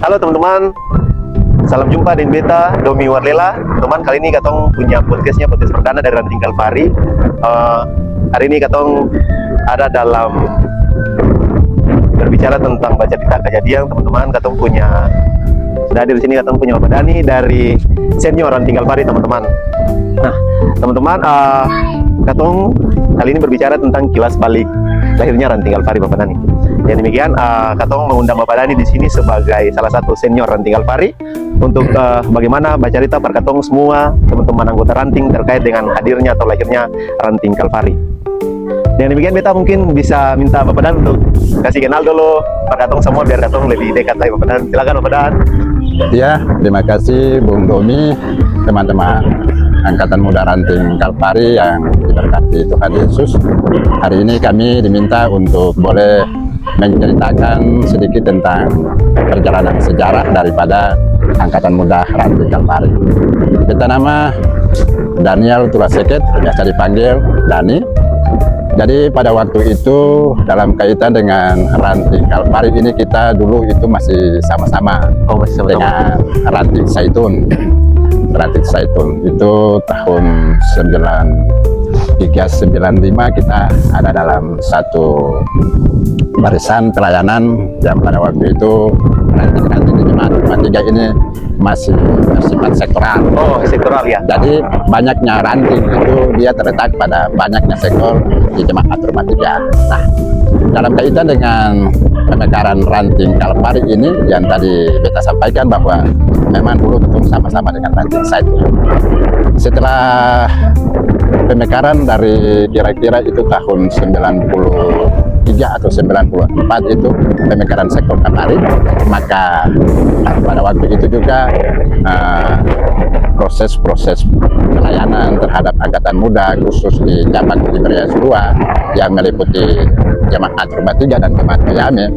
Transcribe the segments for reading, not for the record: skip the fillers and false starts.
Halo teman-teman, salam jumpa di Beta Domi Warlela. Teman, kali ini katong punya podcast perdana dari Ranting Kalvari. Hari ini katong ada dalam berbicara tentang baca cerita kejadian. Teman-teman, katong punya sudah hadir di sini, katong punya Bapak Dani dari senior Ranting Kalvari, teman-teman. Nah, teman-teman, katong kali ini berbicara tentang kilas balik lahirnya Ranting Kalvari, Bapak Dani. Yang demikian, katong mengundang Bapak Dani di sini sebagai salah satu senior Ranting Kalvari untuk bagaimana baca cerita per katong semua teman-teman anggota Ranting terkait dengan hadirnya atau lahirnya Ranting Kalvari. Yang demikian, Beta mungkin bisa minta Bapak Dan untuk kasih kenal dulu per katong semua biar katong lebih dekat lagi, Bapak Dan. Silakan Bapak Dan. Ya, terima kasih Bung Domi, teman-teman Angkatan Muda Ranting Kalvari yang diberkati Tuhan Yesus. Hari ini kami diminta untuk boleh menceritakan sedikit tentang perjalanan sejarah daripada Angkatan Muda Ranting Kalvari. Kita nama Daniel Tulaseket, biasa dipanggil Dani. Jadi pada waktu itu dalam kaitan dengan Ranting Kalvari ini kita dulu itu masih sama-sama dengan Ranting Zaitun. Ranting Zaitun itu tahun 9395 kita ada dalam satu barisan pelayanan yang pada waktu itu ranting-ranting di Jemaat Rumah Tiga ini masih bersifat sektoral. Oh, sektoral ya. Jadi banyaknya ranting itu dia terletak pada banyaknya sektor di Jemaat Rumah Tiga. Nah, dalam kaitan dengan pemekaran Ranting Kalvari ini yang tadi Beta sampaikan bahwa memang dulu ketemu sama-sama dengan Ranting Zaitun. Setelah pemekaran dari kira-kira itu tahun 93 atau 94 itu pemekaran sektor Kalvari, maka pada waktu itu juga proses-proses pelayanan terhadap angkatan muda khusus di cabang Tiberias II yang meliputi Jemaat Rumah Tiga dan Jemaat Payame,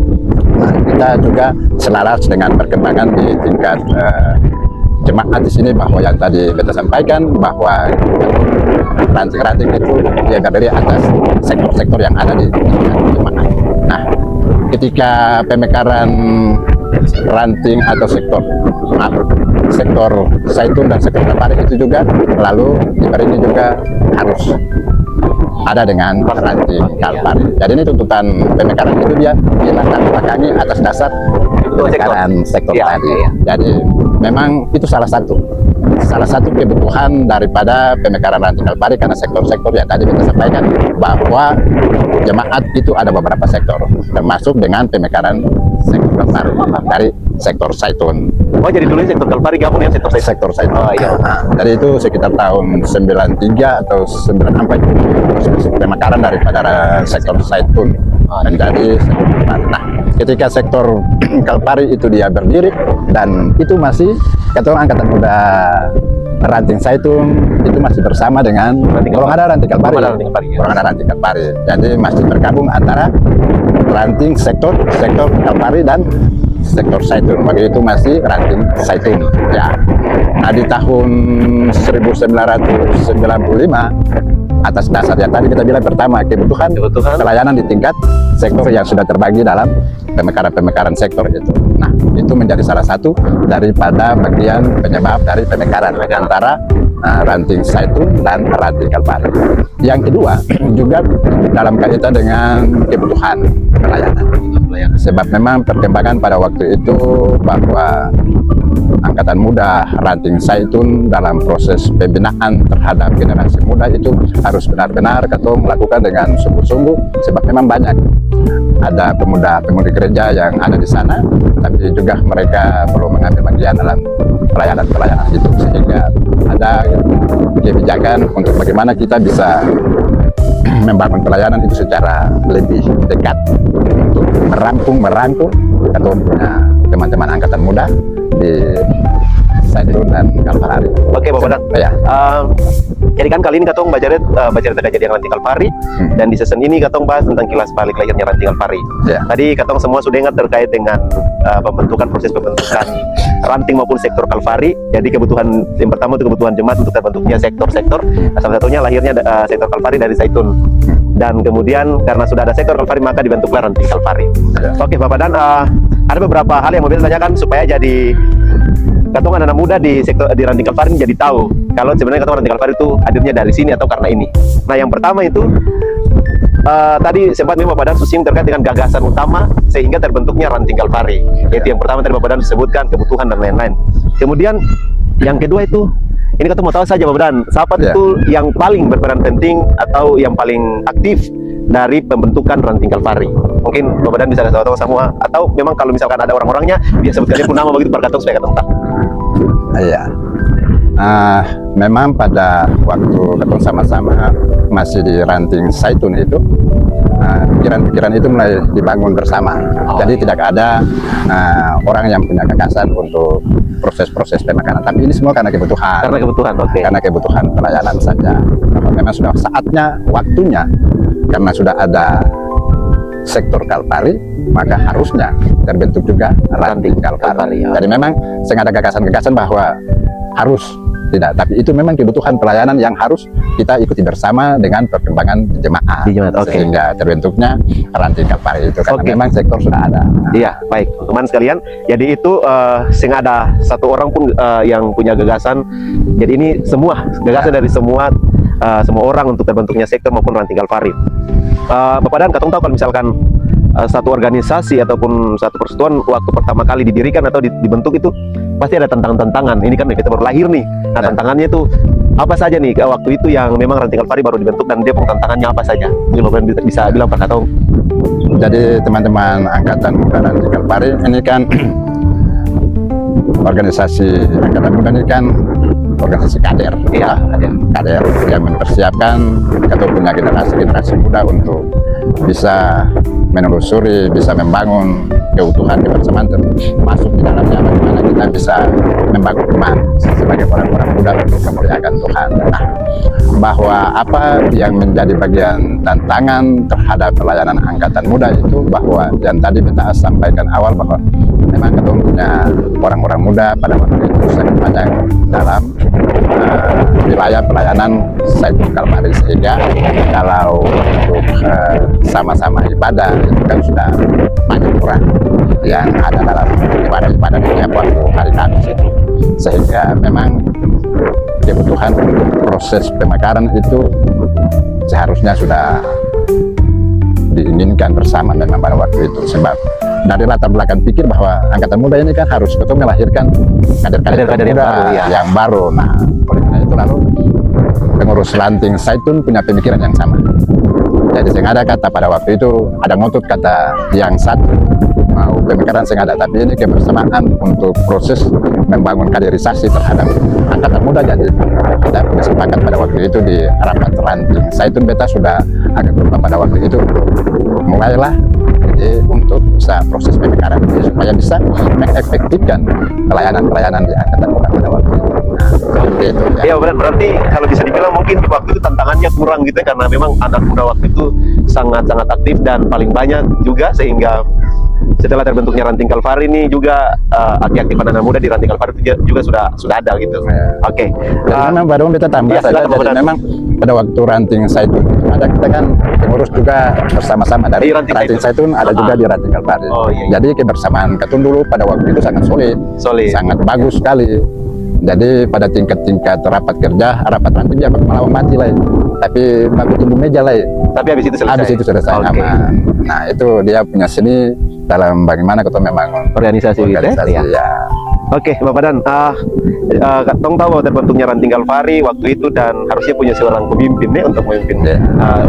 kita juga selaras dengan perkembangan di tingkat jemaat di sini, bahwa yang tadi kita sampaikan bahwa ranting-ranting itu dia berdiri atas sektor-sektor yang ada di jemaat. Nah, ketika pemekaran ranting atau sektor Zaitun dan sektor Kalvari itu juga lalu ini juga harus ada dengan Ranting Kalvari. Jadi ini tuntutan pemekaran itu dia dilatar-belakangi atas dasar pemekaran sektor tadi. Jadi memang itu salah satu kebutuhan daripada pemekaran Ranting Kalvari, karena sektor-sektor yang tadi kita sampaikan bahwa jemaat itu ada beberapa sektor, termasuk dengan pemekaran sektor Kalvari dari sektor Zaitun. Oh, jadi dulu sektor Kalvari gabung ya sektor Zaitun. Sektor Zaitun. Oh iya. Jadi itu sekitar tahun 93 atau 94 proses pemekaran daripada sektor Zaitun menjadi sektor Kalvari. Nah, ketika sektor Kalvari itu dia berdiri dan itu masih ketua Angkatan Muda Ranting Zaitun itu masih bersama dengan golongan Ranting Kalvari. Golongan Ranting Kalvari. Jadi masih bergabung antara ranting sektor Kalvari dan sektor Zaitun. Bagi itu masih Ranting Zaitun ya. Nah, di tahun 1995 atas dasar yang tadi kita bilang pertama kebutuhan pelayanan di tingkat sektor yang sudah terbagi dalam pemekaran sektor itu. Nah, itu menjadi salah satu daripada bagian penyebab dari pemekaran antara Ranting Zaitun dan Ranting Kalvari. Yang kedua juga dalam kaitan dengan kebutuhan pelayanan. Sebab memang perkembangan pada waktu itu bahwa Angkatan Muda Ranting Zaitun dalam proses pembinaan terhadap generasi muda itu harus benar-benar katong melakukan dengan sungguh-sungguh, sebab memang banyak ada pemuda-pemudi gereja yang ada di sana, tapi juga mereka belum mengambil bagian dalam pelayanan itu, sehingga ada kebijakan untuk bagaimana kita bisa membangun pelayanan itu secara lebih dekat untuk merangkul atau punya teman-teman angkatan muda di Zaitun dan Kalvari. Oke, Bapak Dan. Ya. Jadi kan kali ini katong baca cerita kejadian Ranting Kalvari, dan di season ini katong bahas tentang kilas balik lahirnya Ranting Kalvari. Ya. Tadi katong semua sudah ingat terkait dengan proses pembentukan ranting maupun sektor Kalvari. Jadi kebutuhan yang pertama itu kebutuhan jemaat untuk terbentuknya sektor-sektor. Salah satunya lahirnya sektor Kalvari dari Zaitun. Dan kemudian karena sudah ada sektor Kalvari maka dibentuklah Ranting Kalvari. Ya. Oke, Bapak Dan, ada beberapa hal yang mau beta tanyakan supaya jadi katong anak muda di sektor di Ranting Kalpari ini jadi tahu kalau sebenarnya katong Ranting Kalpari itu hadirnya dari sini atau karena ini. Nah, yang pertama itu tadi sempat memang Bapak Dan singgung terkait dengan gagasan utama sehingga terbentuknya Ranting Kalpari. Yaitu yang pertama tadi Bapak Dan sebutkan kebutuhan dan lain-lain. Kemudian yang kedua itu ini kita mau tahu saja Bapak Dan, siapa itu yang paling berperan penting atau yang paling aktif dari pembentukan Ranting Kalpari? Mungkin Bapak Dan bisa kasih tahu semua, atau memang kalau misalkan ada orang-orangnya dia sebutkan pun nama begitu perkatong supaya katong tahu. Iya. Memang pada waktu ketemu sama-sama masih di Ranting Zaitun itu, pikiran-pikiran itu mulai dibangun bersama. Jadi tidak ada orang yang punya gagasan untuk proses-proses pemekaran. Tapi ini semua karena kebutuhan. Karena kebutuhan, oke. Karena kebutuhan pelayanan saja. Memang sudah saatnya, waktunya, karena sudah ada sektor Kalpari, maka harusnya terbentuk juga Ranting Kalpari. Ya. Jadi memang sengaja gagasan-gagasan bahwa harus tidak, tapi itu memang kebutuhan pelayanan yang harus kita ikuti bersama dengan perkembangan jemaat, sehingga terbentuknya Ranting Kalpari itu karena memang sektor sudah ada. Iya, baik teman sekalian. Jadi itu sehingga ada satu orang pun yang punya gagasan. Jadi ini semua gagasan dari semua orang untuk terbentuknya sektor maupun Ranting Kalpari. Bapak Dan, katong tahu kalau misalkan satu organisasi ataupun satu persatuan waktu pertama kali didirikan atau dibentuk itu pasti ada tantangan-tantangan. Ini kan kita baru lahir nih. Nah, tantangannya itu apa saja nih waktu itu yang memang Ranting Kalpari baru dibentuk dan dia tantangannya apa saja? Mungkin Bapak bisa bilang Pak Katong. Jadi teman-teman angkatan muda Ranting Kalpari ini kan organisasi angkatan muda ini kan organisasi kader. Iya, kader yang mempersiapkan atau punya generasi muda untuk bisa menelusuri, bisa membangun keutuhan kebersamaan, masuk di dalamnya bagaimana kita bisa membangun iman sebagai orang-orang muda untuk memuliakan Tuhan. Nah, bahwa apa yang menjadi bagian tantangan terhadap pelayanan angkatan muda itu bahwa yang tadi kita sampaikan awal bahwa memang ketemu punya orang-orang muda pada waktu itu sangat banyak dalam wilayah pelayanan Zaitun Kalpari, sehingga kalau untuk sama-sama ibadah itu kan sudah banyak orang yang ada dalam ibadah-ibadah di tiap waktu hari Kamis itu, sehingga memang kebutuhan untuk proses pemekaran itu seharusnya sudah diinginkan bersama memang pada waktu itu. Sebab dari latar belakang pikir bahwa angkatan muda ini kan harus betul melahirkan kader-kader muda yang baru. Nah, oleh karena itu lalu pengurus Ranting Zaitun punya pemikiran yang sama. Jadi sengaja kata pada waktu itu ada ngotot kata yang satu mau pemekaran sengaja, tapi ini kebersamaan untuk proses membangun kaderisasi terhadap angkatan muda. Jadi kita sepakat pada waktu itu di rapat Ranting Zaitun, beta sudah agak lupa pada waktu itu mulailah untuk bisa proses pemekaran supaya bisa mengefektifkan pelayanan di angkatan muda pada waktu itu. Itu, ya. Ya, berarti kalau bisa dibilang mungkin waktu itu tantangannya kurang gitu ya, karena memang anak muda waktu itu sangat-sangat aktif dan paling banyak juga, sehingga setelah terbentuknya Ranting Kalpari ini juga aktif-aktifan anak muda di Ranting Kalpari itu juga sudah ada gitu. Ya. Oke. Memang baru kita tambah saja. Jadi memang pada waktu Ranting Zaitun itu ada kita kan pengurus juga bersama-sama dari Ranting Zaitun, ada juga di Ranting Kalpari. Jadi kebersamaan ketun dulu pada waktu itu sangat solid. Sangat bagus sekali. Jadi pada tingkat-tingkat rapat kerja, rapat ranting ya malah mati lah. Tapi bagus tumbuh meja lah. Tapi habis itu selesai. Aman. Nah, itu dia punya seni dalam bagaimana kita membangun organisasi ya. Oke, Bapak Dan, Tong tahu bahwa terbentuknya Ranting Kalpari waktu itu dan harusnya punya seorang pemimpin nih untuk memimpin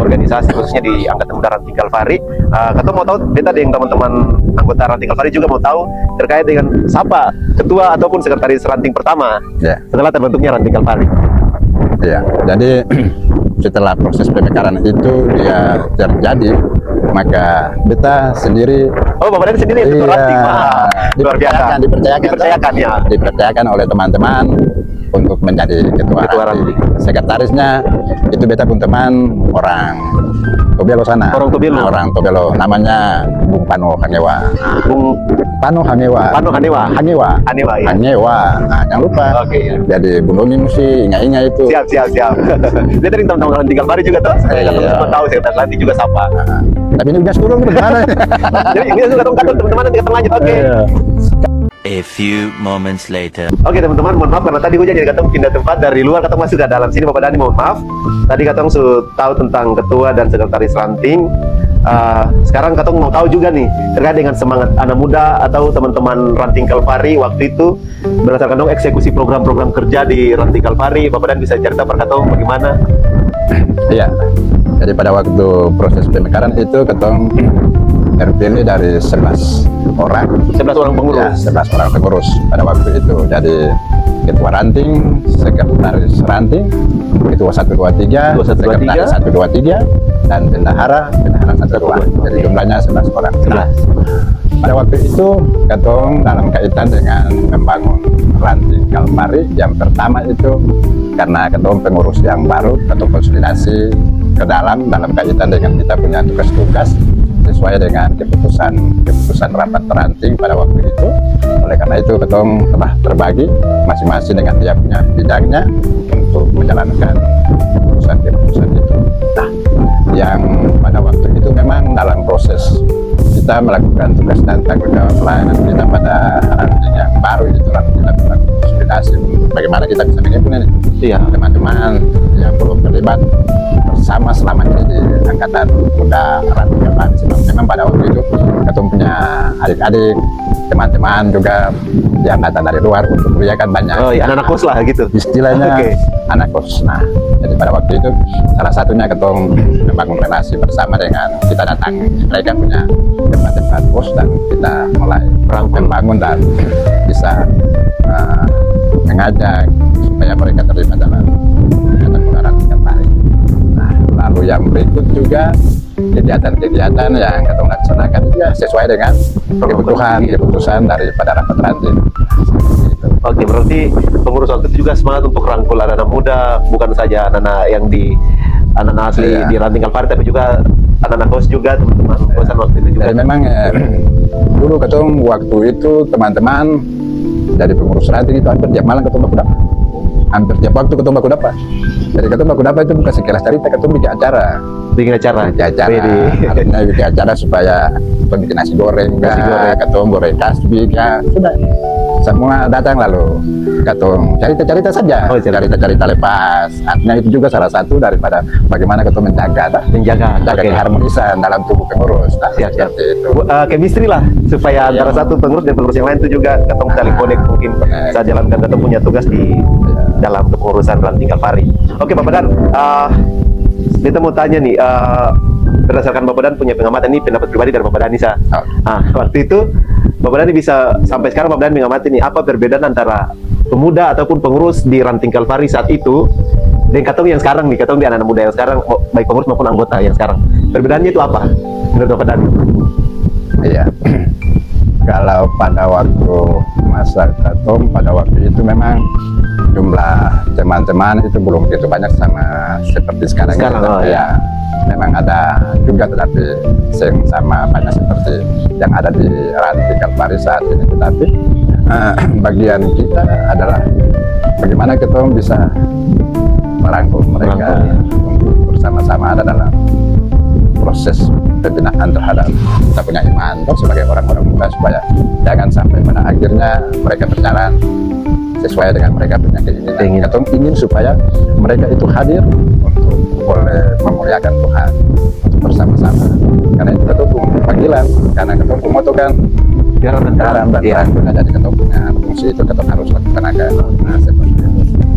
organisasi khususnya di angkatan muda Ranting Kalpari. Kita mau tahu, beta yang teman-teman anggota Ranting Kalpari juga mau tahu terkait dengan siapa ketua ataupun sekretaris Ranting pertama setelah terbentuknya Ranting Kalpari. Ya, jadi setelah proses pemekaran itu dia terjadi, maka beta sendiri Bapak Dan sendiri itu Ranting, luar biasa. Dipercayakan oleh teman-teman untuk menjadi ketua Ranting. Sekretarisnya itu beta pun teman orang Tobelo sana. Orang Tobelo. Nah, orang Tobelo namanya Bung Pano Hangewa. Bung Pano Hangewa. Pano Hanewa. Hanewa. Hanewa ya. Hangewa. Nah, jangan lupa. Oke ya. Jadi Bung Doni mesti ingat-ingat itu. Siap. Dia tadi teman-teman tinggal Pari juga tuh. Saya Iya. semua tahu saya Atlantik juga sapa. Nah, tapi ini udah turun gimana? Jadi ini juga ketemu teman-teman nanti ketemu lanjut. Oke. Iya. A few moments later. Oke teman-teman, mohon maaf karena tadi hujan jadi katong pindah tempat dari luar, katong masuk ke dalam sini. Bapak Dani mohon maaf. Tadi katong sudah tahu tentang ketua dan sekretaris ranting. Sekarang katong mau tahu juga nih terkait dengan semangat anak muda atau teman-teman ranting Kalpari waktu itu berdasarkan dong eksekusi program-program kerja di ranting Kalpari. Bapak Dani bisa cerita per katong bagaimana? Iya. Jadi pada waktu proses pemekaran itu ketong terpilih dari 11 orang. 11 orang pengurus. Ya, 11 orang pengurus pada waktu itu. Jadi ketua ranting, sekretaris ranting, ketua 123, Ketua 123, sekretaris 123, dan bendahara 122. Jadi jumlahnya 11 orang. 11. Pada waktu itu ketong dalam kaitan dengan membangun ranting Kalpari yang pertama itu karena ketong pengurus yang baru, ketong konsolidasi ke dalam kaitan dengan kita punya tugas-tugas sesuai dengan keputusan rapat ranting pada waktu itu. Oleh karena itu ketong telah terbagi masing-masing dengan dia punya bidangnya untuk menjalankan keputusan itu. Nah, yang pada waktu itu memang dalam proses kita melakukan tugas dan tanggung jawab pelayanan kita pada ranting yang baru itu ranting kita melakukan konsolidasi bagaimana kita bisa mengimplementasi Iya. teman-teman yang belum terlibat bersama selama ini di angkatan muda ranting Kalpari. Memang pada waktu itu ketemu punya adik-adik, teman-teman juga di angkatan dari luar untuk kuliah kan banyak. Oh iya, anak kos lah gitu. Istilahnya Oke. anak kos. Nah, jadi pada waktu itu salah satunya ketong membangun relasi bersama dengan kita datang mereka punya tempat-tempat kos dan kita mulai membangun dan bisa mengajak supaya mereka terlibat dalam kegiatan muda ranting Kalpari. Nah, lalu yang berikut juga kegiatan-kegiatan yang ketong laksanakan juga sesuai dengan keputusan daripada rapat ranting. Gitu. Oke, berarti pengurus waktu itu juga semangat untuk rangkul anak-anak muda, bukan saja anak-anak yang di anak-anak asli Iya. di ranting Kalpari, tapi juga anak-anak kos juga, teman-teman kosan waktu itu juga. Jadi memang dulu ketong waktu itu teman-teman dari pengurus ranting itu hampir tiap malam ketong baku dapat. Hampir tiap waktu ketong baku dapat. Jadi ketong baku dapat itu bukan sekilas cerita, ketong bikin acara. Bikin acara. Bikin acara. Wede. Artinya bikin acara supaya ketong bikin nasi goreng, Nasi goreng. ketong goreng kasbi, sudah. Semua datang lalu ketong cerita-cerita saja, Oh, cerita. cerita-cerita lepas. Artinya itu juga salah satu daripada bagaimana ketong menjaga Oke. keharmonisan dalam tubuh pengurus. Nah, Siap. seperti itu. Chemistry lah supaya Iya. antara satu pengurus dan pengurus yang lain itu juga ketemu saling connect, mungkin Benar. saya jalankan ketemu punya tugas di dalam kepengurusan ranting Kalpari. Oke Bapak Dan, kita mau tanya nih, berdasarkan Bapak Dan punya pengamatan ini pendapat pribadi dari Bapak Dani waktu itu Bapak Dani bisa sampai sekarang Bapak Dani mengamati nih apa perbedaan antara pemuda ataupun pengurus di ranting Kalpari saat itu dan katong yang sekarang nih, katong di anak-anak muda yang sekarang, baik pengurus maupun anggota yang sekarang, perbedaannya itu apa menurut Bapak Dani? Iya. Kalau pada waktu masa ketong pada waktu itu memang jumlah teman-teman itu belum begitu banyak sama seperti sekarang. Sekarang, Ya, memang ada juga tetapi sama banyak seperti yang ada di ranting Kalpari saat ini. Tetapi bagian kita adalah bagaimana ketong bisa merangkul mereka untuk bersama-sama ada dalam proses pembinaan terhadap kita punya iman sebagai orang-orang muda supaya jangan sampai pada akhirnya mereka berjalan sesuai dengan mereka punya keinginan. Kita ingin supaya mereka itu hadir untuk boleh memuliakan Tuhan untuk bersama-sama. Karena itu kita panggilan, karena kita moto kan garam dan terang. Jadi kita punya fungsi itu kita harus lakukan agar seperti itu.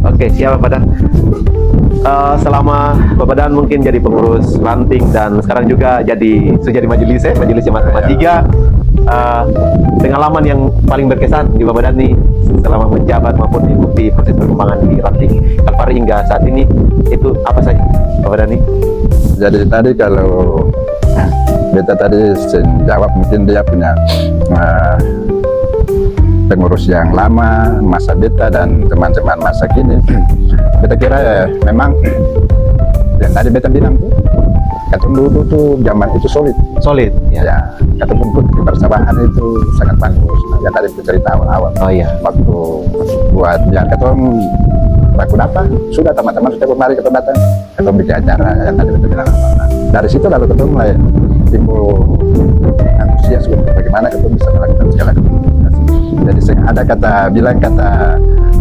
Oke, siap Bapak Dan. Selama Bapak Dan mungkin jadi pengurus ranting dan sekarang juga sudah jadi majelis Jemaat Rahmat 3, pengalaman yang paling berkesan di Bapak Dan nih selama menjabat maupun mengikuti proses perkembangan di ranting Kalpari hingga saat ini itu apa saja Bapak Dan nih? Jadi tadi kalau beta tadi jawab mungkin dia punya pengurus yang lama, masa beta dan teman-teman masa kini. Beta kira memang yang tadi beta bilang tuh Katong dulu tuh zaman itu solid. Solid. Ya, katong pun kebersamaan itu sangat bagus. Nah, yang tadi aku cerita awal-awal. Oh iya. Waktu buat ya katong baku dapat, sudah teman-teman setiap hari ketemu datang, ketemu bikin acara yang tadi kita bilang. Nah, dari situ lalu ketemu mulai timbul antusias untuk bagaimana ketemu bisa melakukan segala komunikasi. Jadi ada kata bilang kata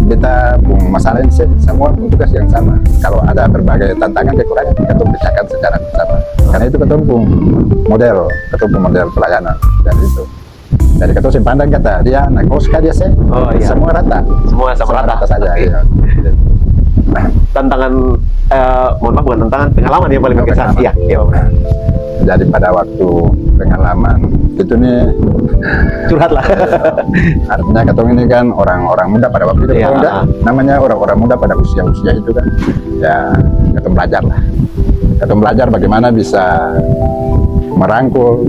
kita pun masalah ini semua pun tugas yang sama. Kalau ada berbagai tantangan kekurangan kita pecahkan secara bersama. Karena itu ketemu model pelayanan dan itu. Jadi ketemu simpandang kata dia anak koska dia semua rata. Semua sama rata saja. Okay. Ya. Tantangan mohon maaf bukan tantangan, pengalaman yang paling berkesan. Iya. Nah, jadi pada waktu pengalaman itu nih Curhat lah. artinya ketemu ini kan orang-orang muda pada waktu itu namanya orang-orang muda pada usia-usia itu kan ya ketemu belajar lah. Ketemu belajar bagaimana bisa merangkul,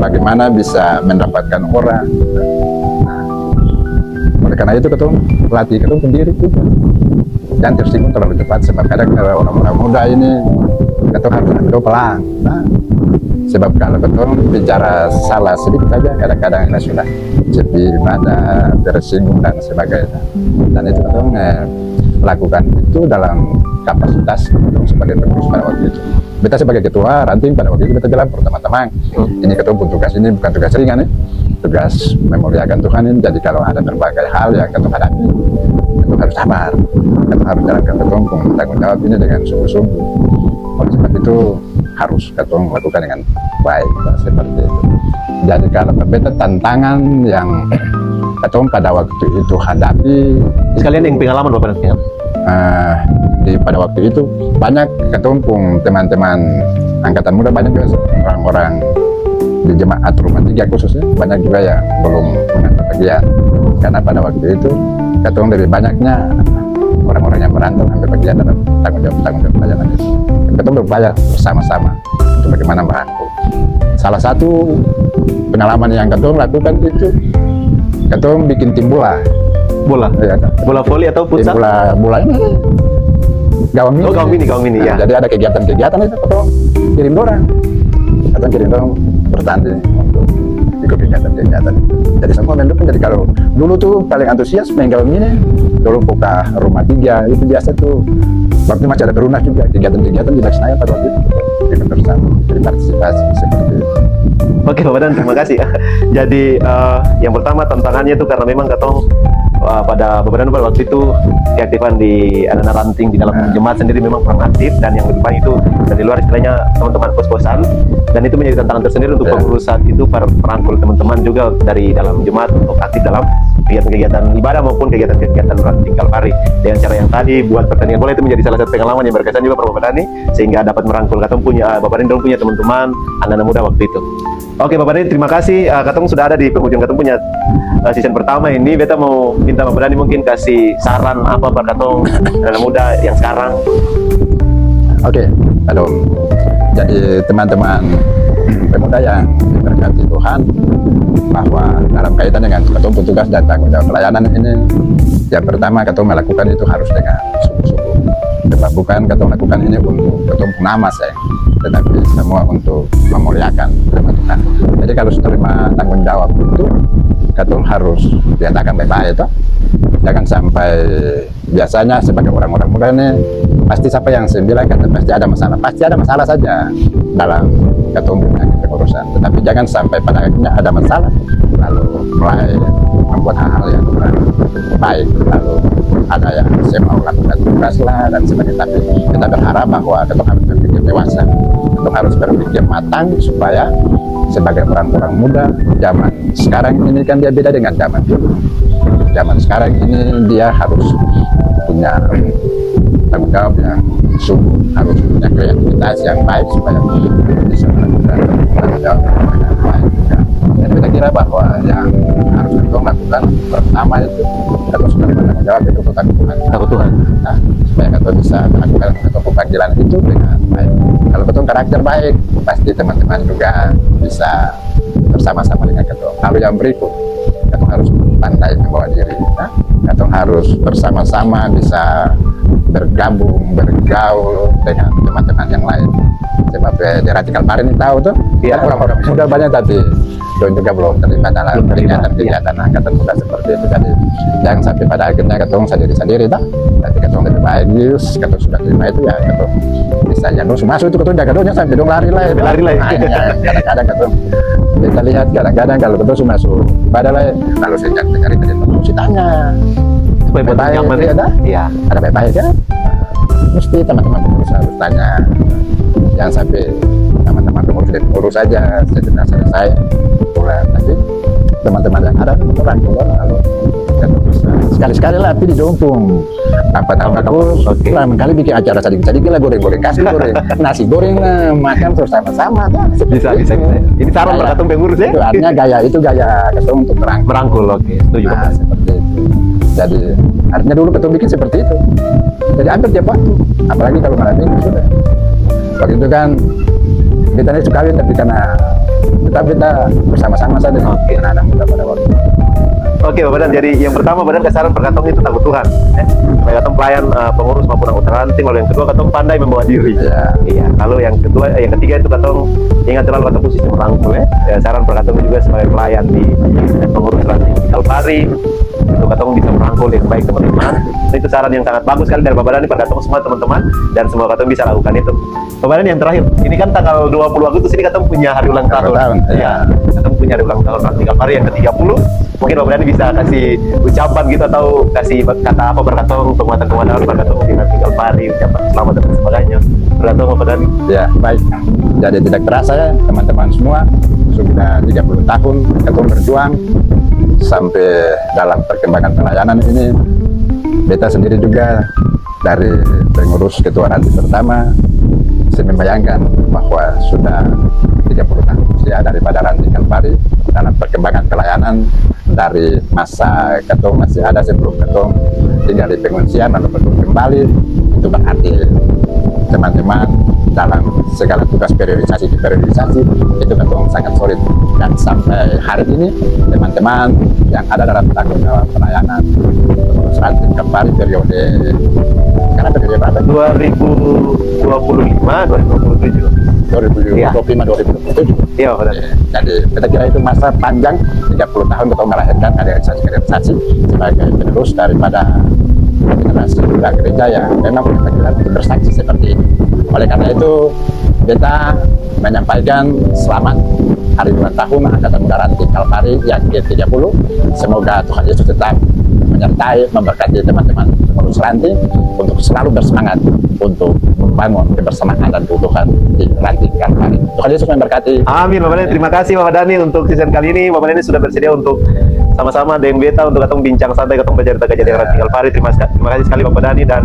bagaimana bisa mendapatkan orang. Nah, oleh karena itu ketemu pelatih ketemu sendiri juga. Jangan tersinggung terlalu cepat sebab kadang orang-orang muda ini ketemu harus ambil pelan. Nah, sebab kalau ketemu bicara salah sedikit saja kadang-kadang ini sudah jadi pada tersinggung dan sebagainya. Dan itu ketemu lakukan itu dalam kapasitas ketemu sebagai pengurus pada waktu itu. Kita sebagai ketua ranting pada waktu itu kita bilang teman-teman ini ketemu tugas ini bukan tugas ringan nih, tugas memuliakan Tuhan ini. Jadi kalau ada berbagai hal yang ketemu hadapi, ketemu harus sabar, ketemu harus jalankan ketemu tanggung jawab ini dengan sungguh-sungguh. Oleh sebab itu harus ketemu melakukan dengan baik seperti itu. Jadi kalau berbeda tantangan yang ketemu pada waktu itu hadapi, Sekalian yang pengalaman Bapak nanti. pada waktu itu banyak ketemu teman-teman angkatan muda, banyak juga orang-orang di jemaat rumah tiga khususnya, banyak juga yang belum mengambil bagian karena pada waktu itu ketemu dari banyaknya orang-orang yang merantau ambil bagian dalam tanggung jawab pelayanan itu. Ketemu berupaya bersama-sama untuk bagaimana merangkul. Salah satu pengalaman yang ketemu lakukan itu ketemu bikin tim bola. Bola? Ya, bola voli atau futsal? Bola ini gawang mini. Oh, gawang mini Nah, ya. jadi ada kegiatan-kegiatan itu ketemu kirim orang bertanding untuk ikut kegiatan-kegiatan. Jadi semua mendukung. Jadi kalau dulu tuh paling antusias main gawang mini, dulu buka rumah tiga itu biasa tuh. Waktu masih ada perunas juga kegiatan-kegiatan di Senayan pada waktu itu ikut bersama berpartisipasi seperti itu. Oke Bapak Dan, terima kasih. Jadi yang pertama tantangannya itu karena memang ketong pada Bapak Dan pada waktu itu keaktifan di anak-anak ranting di dalam jemaat sendiri memang kurang aktif, dan yang lebih banyak itu dari luar istilahnya teman-teman kos-kosan, dan itu menjadi tantangan tersendiri untuk pengurus saat itu para perangkul teman-teman juga dari dalam jemaat untuk aktif dalam kegiatan-kegiatan ibadah maupun kegiatan-kegiatan ranting Kalvari. Dengan cara yang tadi buat pertandingan bola itu menjadi salah satu pengalaman yang berkesan juga para Bapak Dani, sehingga dapat merangkul katong punya Bapak Dani punya teman-teman anak-anak muda waktu itu. Oke Bapak Dani, terima kasih. Katong sudah ada di penghujung katong punya season pertama ini. Beta mau minta Bapak Dani mungkin kasih saran apa buat katong anak muda yang sekarang. Oke, halo. Jadi teman-teman pemuda yang diberkati Tuhan, bahwa dalam kaitan dengan ketemu tugas dan tanggung jawab pelayanan ini, yang pertama ketemu melakukan itu harus dengan sungguh-sungguh. Sebab bukan ketemu melakukan ini untuk ketemu nama saya, tetapi semua untuk memuliakan nama Tuhan. Jadi kalau menerima tanggung jawab itu, ketemu harus dinyatakan baik-baik itu. Jangan sampai biasanya sebagai orang-orang muda ini pasti siapa yang sembilan kata pasti ada masalah saja dalam ketemu pengurusan, tetapi jangan sampai pada akhirnya ada masalah lalu mulai membuat hal-hal yang kurang baik, lalu ada yang saya mau lakukan tugas lah dan sebagainya. Tapi kita berharap bahwa kita harus berpikir dewasa, kita harus berpikir matang supaya sebagai orang-orang muda zaman sekarang ini kan dia beda dengan zaman dulu. Zaman sekarang ini dia harus punya tanggung jawab yang sungguh, harus punya kreativitas yang baik supaya bisa melakukan tanggung jawab dengan baik. Dan kita kira bahwa yang harus kita lakukan pertama itu kita sudah tanggung jawab itu takut Tuhan. Nah, supaya kita bisa melakukan satu panggilan itu dengan baik. Kalau betul karakter baik, pasti teman-teman juga bisa bersama-sama dengan ketua. Lalu yang berikut, kita harus pandai membawa diri. Kita harus bersama-sama bisa bergabung, bergaul dengan teman-teman yang lain. tema di Ranting Kalpari ini tahu tuh. Iya. Kan orang-orang muda banyak tadi. Dan juga belum terlibat dalam kegiatan angkatan muda seperti itu. Jadi jangan sampai pada akhirnya ketemu sendiri-sendiri tak. Tapi ketemu lebih baik, ketemu sudah terima itu ya ketemu bisa yang masuk itu ketemu jaga sampai dong lari lah. Kadang-kadang ketemu kita lihat kadang-kadang kalau ketemu masuk pada lah lalu saya cari terus tanya Supaya buat baik nyaman ya. ada Iya. ada baik-baik ya mesti teman-teman pengurus harus tanya, jangan sampai teman-teman pengurus dan pengurus saja selesai mulai tapi teman-teman yang ada orang lalu sekali-sekali lah tapi dijompong apa aku lama kali bikin acara sedikit lah goreng-goreng kasih goreng nasi goreng makan terus sama-sama Bisa. Ini saran berkatung pengurus ya. itu artinya itu gaya ketemu untuk Merangkul, oke. Setuju. nah, seperti itu. Jadi artinya dulu ketemu bikin seperti itu. Jadi hampir tiap waktu, apalagi kalau malam minggu sudah. Waktu itu kan kita ini suka kawin tapi karena kita bersama-sama saja dengan anak-anak muda pada waktu itu. Oke, Bapak Dan. Jadi yang pertama, Bapak Dan, kesaran berkatong itu takut Tuhan. Supaya katong pelayan pengurus maupun anggota ranting. Lalu yang kedua, katong pandai membawa diri. Iya. Lalu yang ketiga itu katong ingat selalu katong sistem merangkul ya. Saran berkatong juga sebagai pelayan di pengurus ranting di Kalpari. Itu katong bisa merangkul yang baik teman-teman. Itu saran yang sangat bagus sekali dari Bapak Dan berkatong semua teman-teman. Dan semua katong bisa lakukan itu. Bapak Dan, yang terakhir, ini kan tanggal 20 Agustus ini katong punya hari ulang tahun. Iya. Katong punya hari ulang tahun ranting Kalpari yang ke-30. Mungkin Bapak Dani bisa kasih ucapan gitu atau kasih kata apa berkatong penguatan berkatong di Ranting Kalpari, ucapan selamat dan sebagainya. Berkatong Bapak Dani. Ya, baik. Jadi tidak terasa ya teman-teman semua sudah 30 tahun ketemu berjuang sampai dalam perkembangan pelayanan ini. Beta sendiri juga dari pengurus ketua ranting pertama saya membayangkan bahwa sudah 30 tahun usia daripada Ranting Kalpari dalam perkembangan pelayanan dari masa ketum masih ada sebelum ketum tinggal di pengungsian lalu ketum kembali. Itu berarti teman-teman dalam segala tugas periodisasi itu ketum sangat solid dan sampai hari ini teman-teman yang ada dalam tanggung jawab pelayanan pengurus Ranting Kalpari periode berapa? 2025, 2027. 2025-2027. Iya, Bapak Dani. Jadi kita kira itu masa panjang 30 tahun kita melahirkan kaderisasi sebagai penerus daripada generasi muda gereja yang memang punya panggilan untuk bersaksi seperti ini. Oleh karena itu kita menyampaikan selamat hari ulang tahun Angkatan Muda Ranting Kalpari yang ke-30. Semoga Tuhan Yesus tetap menyertai, memberkati teman-teman pengurus ranting untuk selalu bersemangat untuk membangun kebersamaan dan keutuhan di Ranting Kalpari. Tuhan Yesus memberkati. Amin, Bapak Dani. Terima kasih Bapak Dani untuk season kali ini. Bapak Dani sudah bersedia untuk sama-sama dengan beta untuk katong bincang santai, katong bercerita kejadian Ranting Kalpari. Terima kasih sekali Bapak Dani dan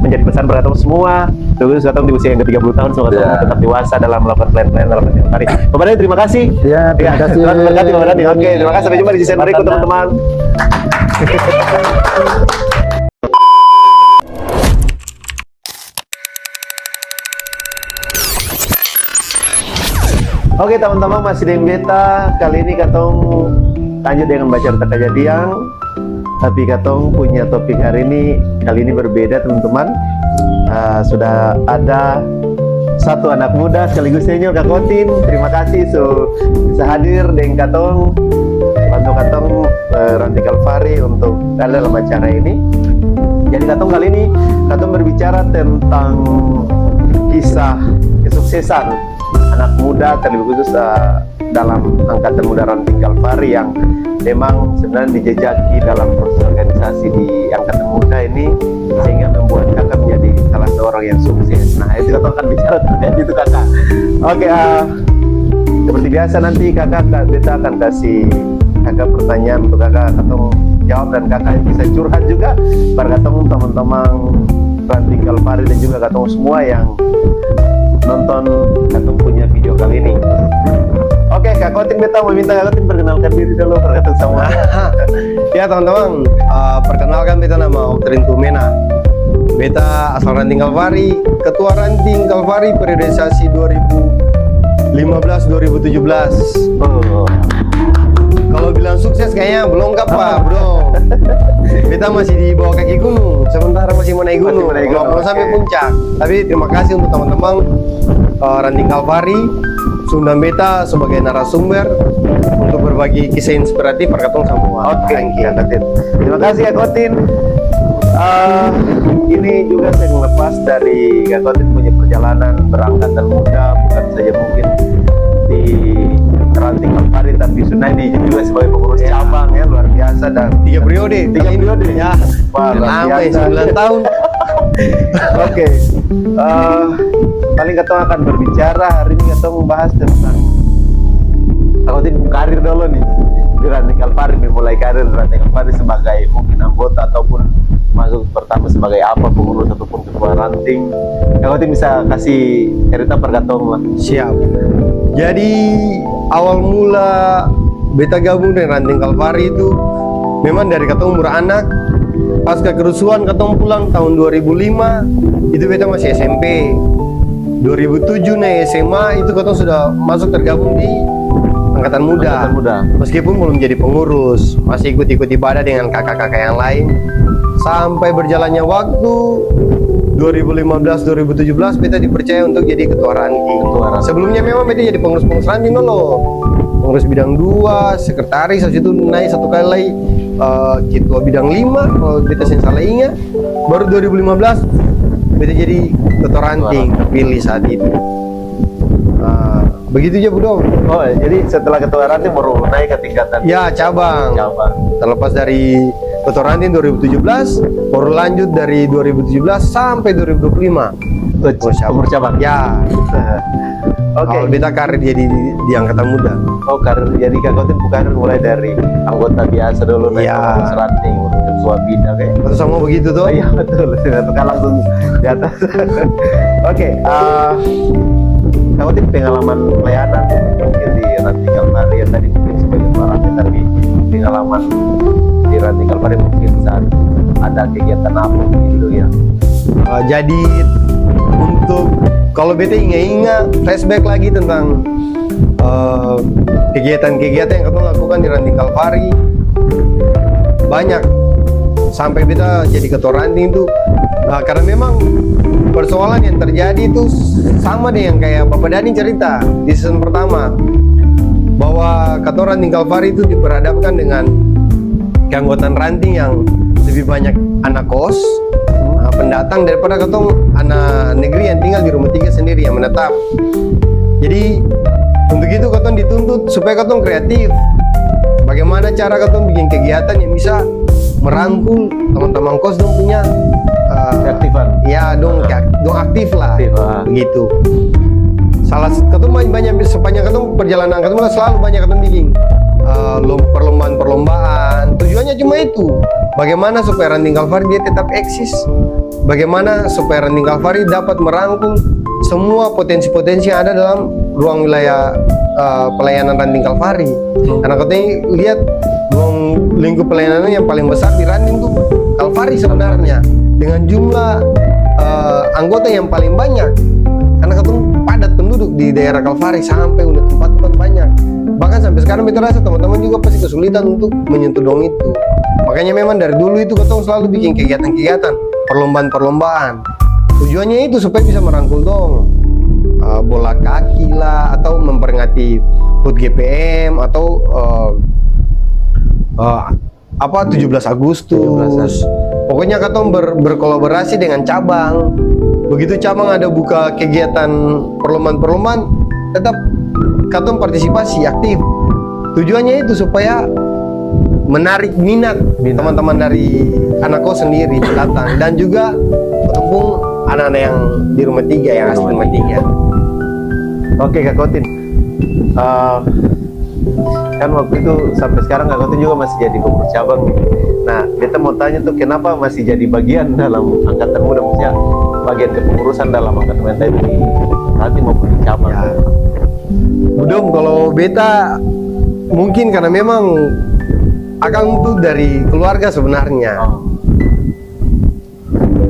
menjadi pesan berat katong semua. Terus katong di usia yang ke-30 tahun semoga katong tetap dewasa dalam melakukan plan-plan dalam Ranting Kalpari. Bapak Dani, terima kasih. Ya, terima kasih. Tuhan memberkati Bapak Dani. Oke, terima kasih. Sampai jumpa di season berikut teman-teman. Oke teman-teman, masih dengan beta. Kali ini katong lanjut dengan baca cerita kejadian. Tapi katong punya topik hari ini kali ini berbeda teman-teman. Sudah ada satu anak muda sekaligus senior Kak Kotin. Terima kasih bisa hadir dengan katong bantu katong Ranting Kalpari untuk dalam acara ini. Jadi katong kali ini katong berbicara tentang kisah kesuksesan anak muda terlebih khusus dalam Angkatan Muda Ranting Kalpari yang memang sebenarnya dijejaki dalam proses organisasi di Angkatan Muda ini sehingga membuat kakak menjadi salah seorang yang sukses. Nah itu kakak akan bicara tentang itu kakak. Oke, seperti biasa nanti beta akan kasih kakak pertanyaan untuk kakak katong jawab dan kakak bisa curhat juga pada katong teman-teman Ranting Kalpari dan juga katong semua yang nonton katong punya video kali ini. Oke, Kak Kotin, beta meminta Kak Kotin perkenalkan diri dulu berkata sama. Ya teman-teman, perkenalkan beta nama Oktrin Tumena. Beta asal Ranting Kalpari, ketua Ranting Kalpari periodisasi 2015-2017. Kalau bilang sukses kayaknya belum Pak, bro. Beta masih di bawah kaki gunung, sementara masih mau naik gunung. Belum sampai puncak. Tapi terima kasih untuk teman-teman Ranting Kalvari, Sundam Beta sebagai narasumber untuk berbagi kisah inspiratif perkatong semua. Oke, Kak Kotin. Terima kasih Kak Kotin. Ini juga saya melepas dari Kak Kotin punya perjalanan berangkatan muda, bukan saja mungkin di Ranting Kalvari, tapi sudah juga sebagai pengurus cabang ya, luar biasa. Dan 3 periode. ya, wah, luar Sampai biasa. 9 tahun. Oke, paling kita akan berbicara hari ini, kita membahas tentang Kak Kotin karir dulu nih di Ranting Kalvari, memulai karir di Ranting Kalvari sebagai mungkin anggota ataupun masuk pertama sebagai apa, pengurus ataupun ketua ranting. Kak Kotin bisa kasih cerita perkatong lah. Siap. Jadi awal mula beta gabung dengan Ranting Kalvari itu memang dari katong umur anak. Pasca kerusuhan katong pulang tahun 2005, itu beta masih SMP. 2007 nih SMA itu katong sudah masuk tergabung di angkatan muda. Angkatan muda. Meskipun belum jadi pengurus, masih ikut-ikut ibadah dengan kakak-kakak yang lain. Sampai berjalannya waktu 2015-2017 beta dipercaya untuk jadi ketua ranting. Sebelumnya memang beta jadi pengurus ranting dulu. Pengurus bidang 2, sekretaris, habis itu naik satu kali lagi ketua bidang 5 kalau beta salah ingat. Baru 2015 beta jadi ketua ranting terpilih saat itu. Begitu aja Bu Dom. Oh, jadi setelah ketua ranting baru naik ke tingkatan Ya, cabang. Terlepas dari ketua ranting 2017, baru lanjut dari 2017 sampai 2025. Umur cabang. Ya. Oke. Kalau beta karir jadi di angkatan muda. Oh, karir jadi Kak Kotin bukan mulai dari anggota biasa dulu naik Iya. pengurus ranting, ketua bidang kayak. Betul sama begitu tuh? Iya betul, kan langsung di atas. Oke, Kak Kotin pengalaman pelayanan mungkin di Ranting Kalvari ya, tadi mungkin sebagai ketua ranting, tapi pengalaman di Ranting Kalvari mungkin saat ada kegiatan apa gitu ya. Jadi untuk kalau beta ingat flashback lagi tentang kegiatan-kegiatan yang kita lakukan di Ranting Kalvari, banyak sampai beta jadi ketua ranting itu karena memang persoalan yang terjadi itu sama dengan kayak Bapak Dani cerita di season pertama, bahwa ketua ranting Kalvari itu diperhadapkan dengan keanggotaan ranting yang lebih banyak anak kos, pendatang daripada ketong anak negeri yang tinggal di rumah 3 sendiri yang menetap. Jadi untuk itu ketong dituntut supaya ketong kreatif. Bagaimana cara ketong bikin kegiatan yang bisa merangkul teman-teman kos dong punya Keaktifan. ya dong aktif lah. Aktif, Begitu. Salah ketong banyak sepanjang ketong perjalanan ketong selalu banyak ketong bikin perlombaan. Tujuannya cuma itu. Bagaimana supaya Ranting Kalvari dia tetap eksis? Bagaimana supaya Ranting Kalvari dapat merangkul semua potensi-potensi yang ada dalam ruang wilayah pelayanan Ranting Kalvari? Karena katanya lihat ruang lingkup pelayanan yang paling besar di Ranting tuh Kalvari sebenarnya, dengan jumlah anggota yang paling banyak. Karena ketemu padat penduduk di daerah Kalvari sampai udah tempat-tempat banyak. Bahkan sampai sekarang kita rasa teman-teman juga pasti kesulitan untuk menyentuh dong itu. Makanya memang dari dulu itu ketemu selalu bikin kegiatan-kegiatan, perlombaan-perlombaan. Tujuannya itu supaya bisa merangkul dong bola kaki lah, atau memperingati HUT GPM, atau 17 Agustus. Pokoknya katong berkolaborasi dengan cabang. Begitu cabang ada buka kegiatan perlombaan-perlombaan, tetap katong partisipasi aktif. Tujuannya itu supaya menarik minat teman-teman dari anak kos sendiri datang, dan juga ketemu anak-anak yang di rumah 3, yang asli rumah 3. Oke Kak Kotin, kan waktu itu sampai sekarang Kak Kotin juga masih jadi pengurus cabang nih. Nah, kita mau tanya tuh kenapa masih jadi bagian dalam angkatan muda, maksudnya bagian kepengurusan dalam angkatan muda itu di ranting maupun di cabang. Ya. Budom, kalau beta mungkin karena memang akang tuh dari keluarga sebenarnya.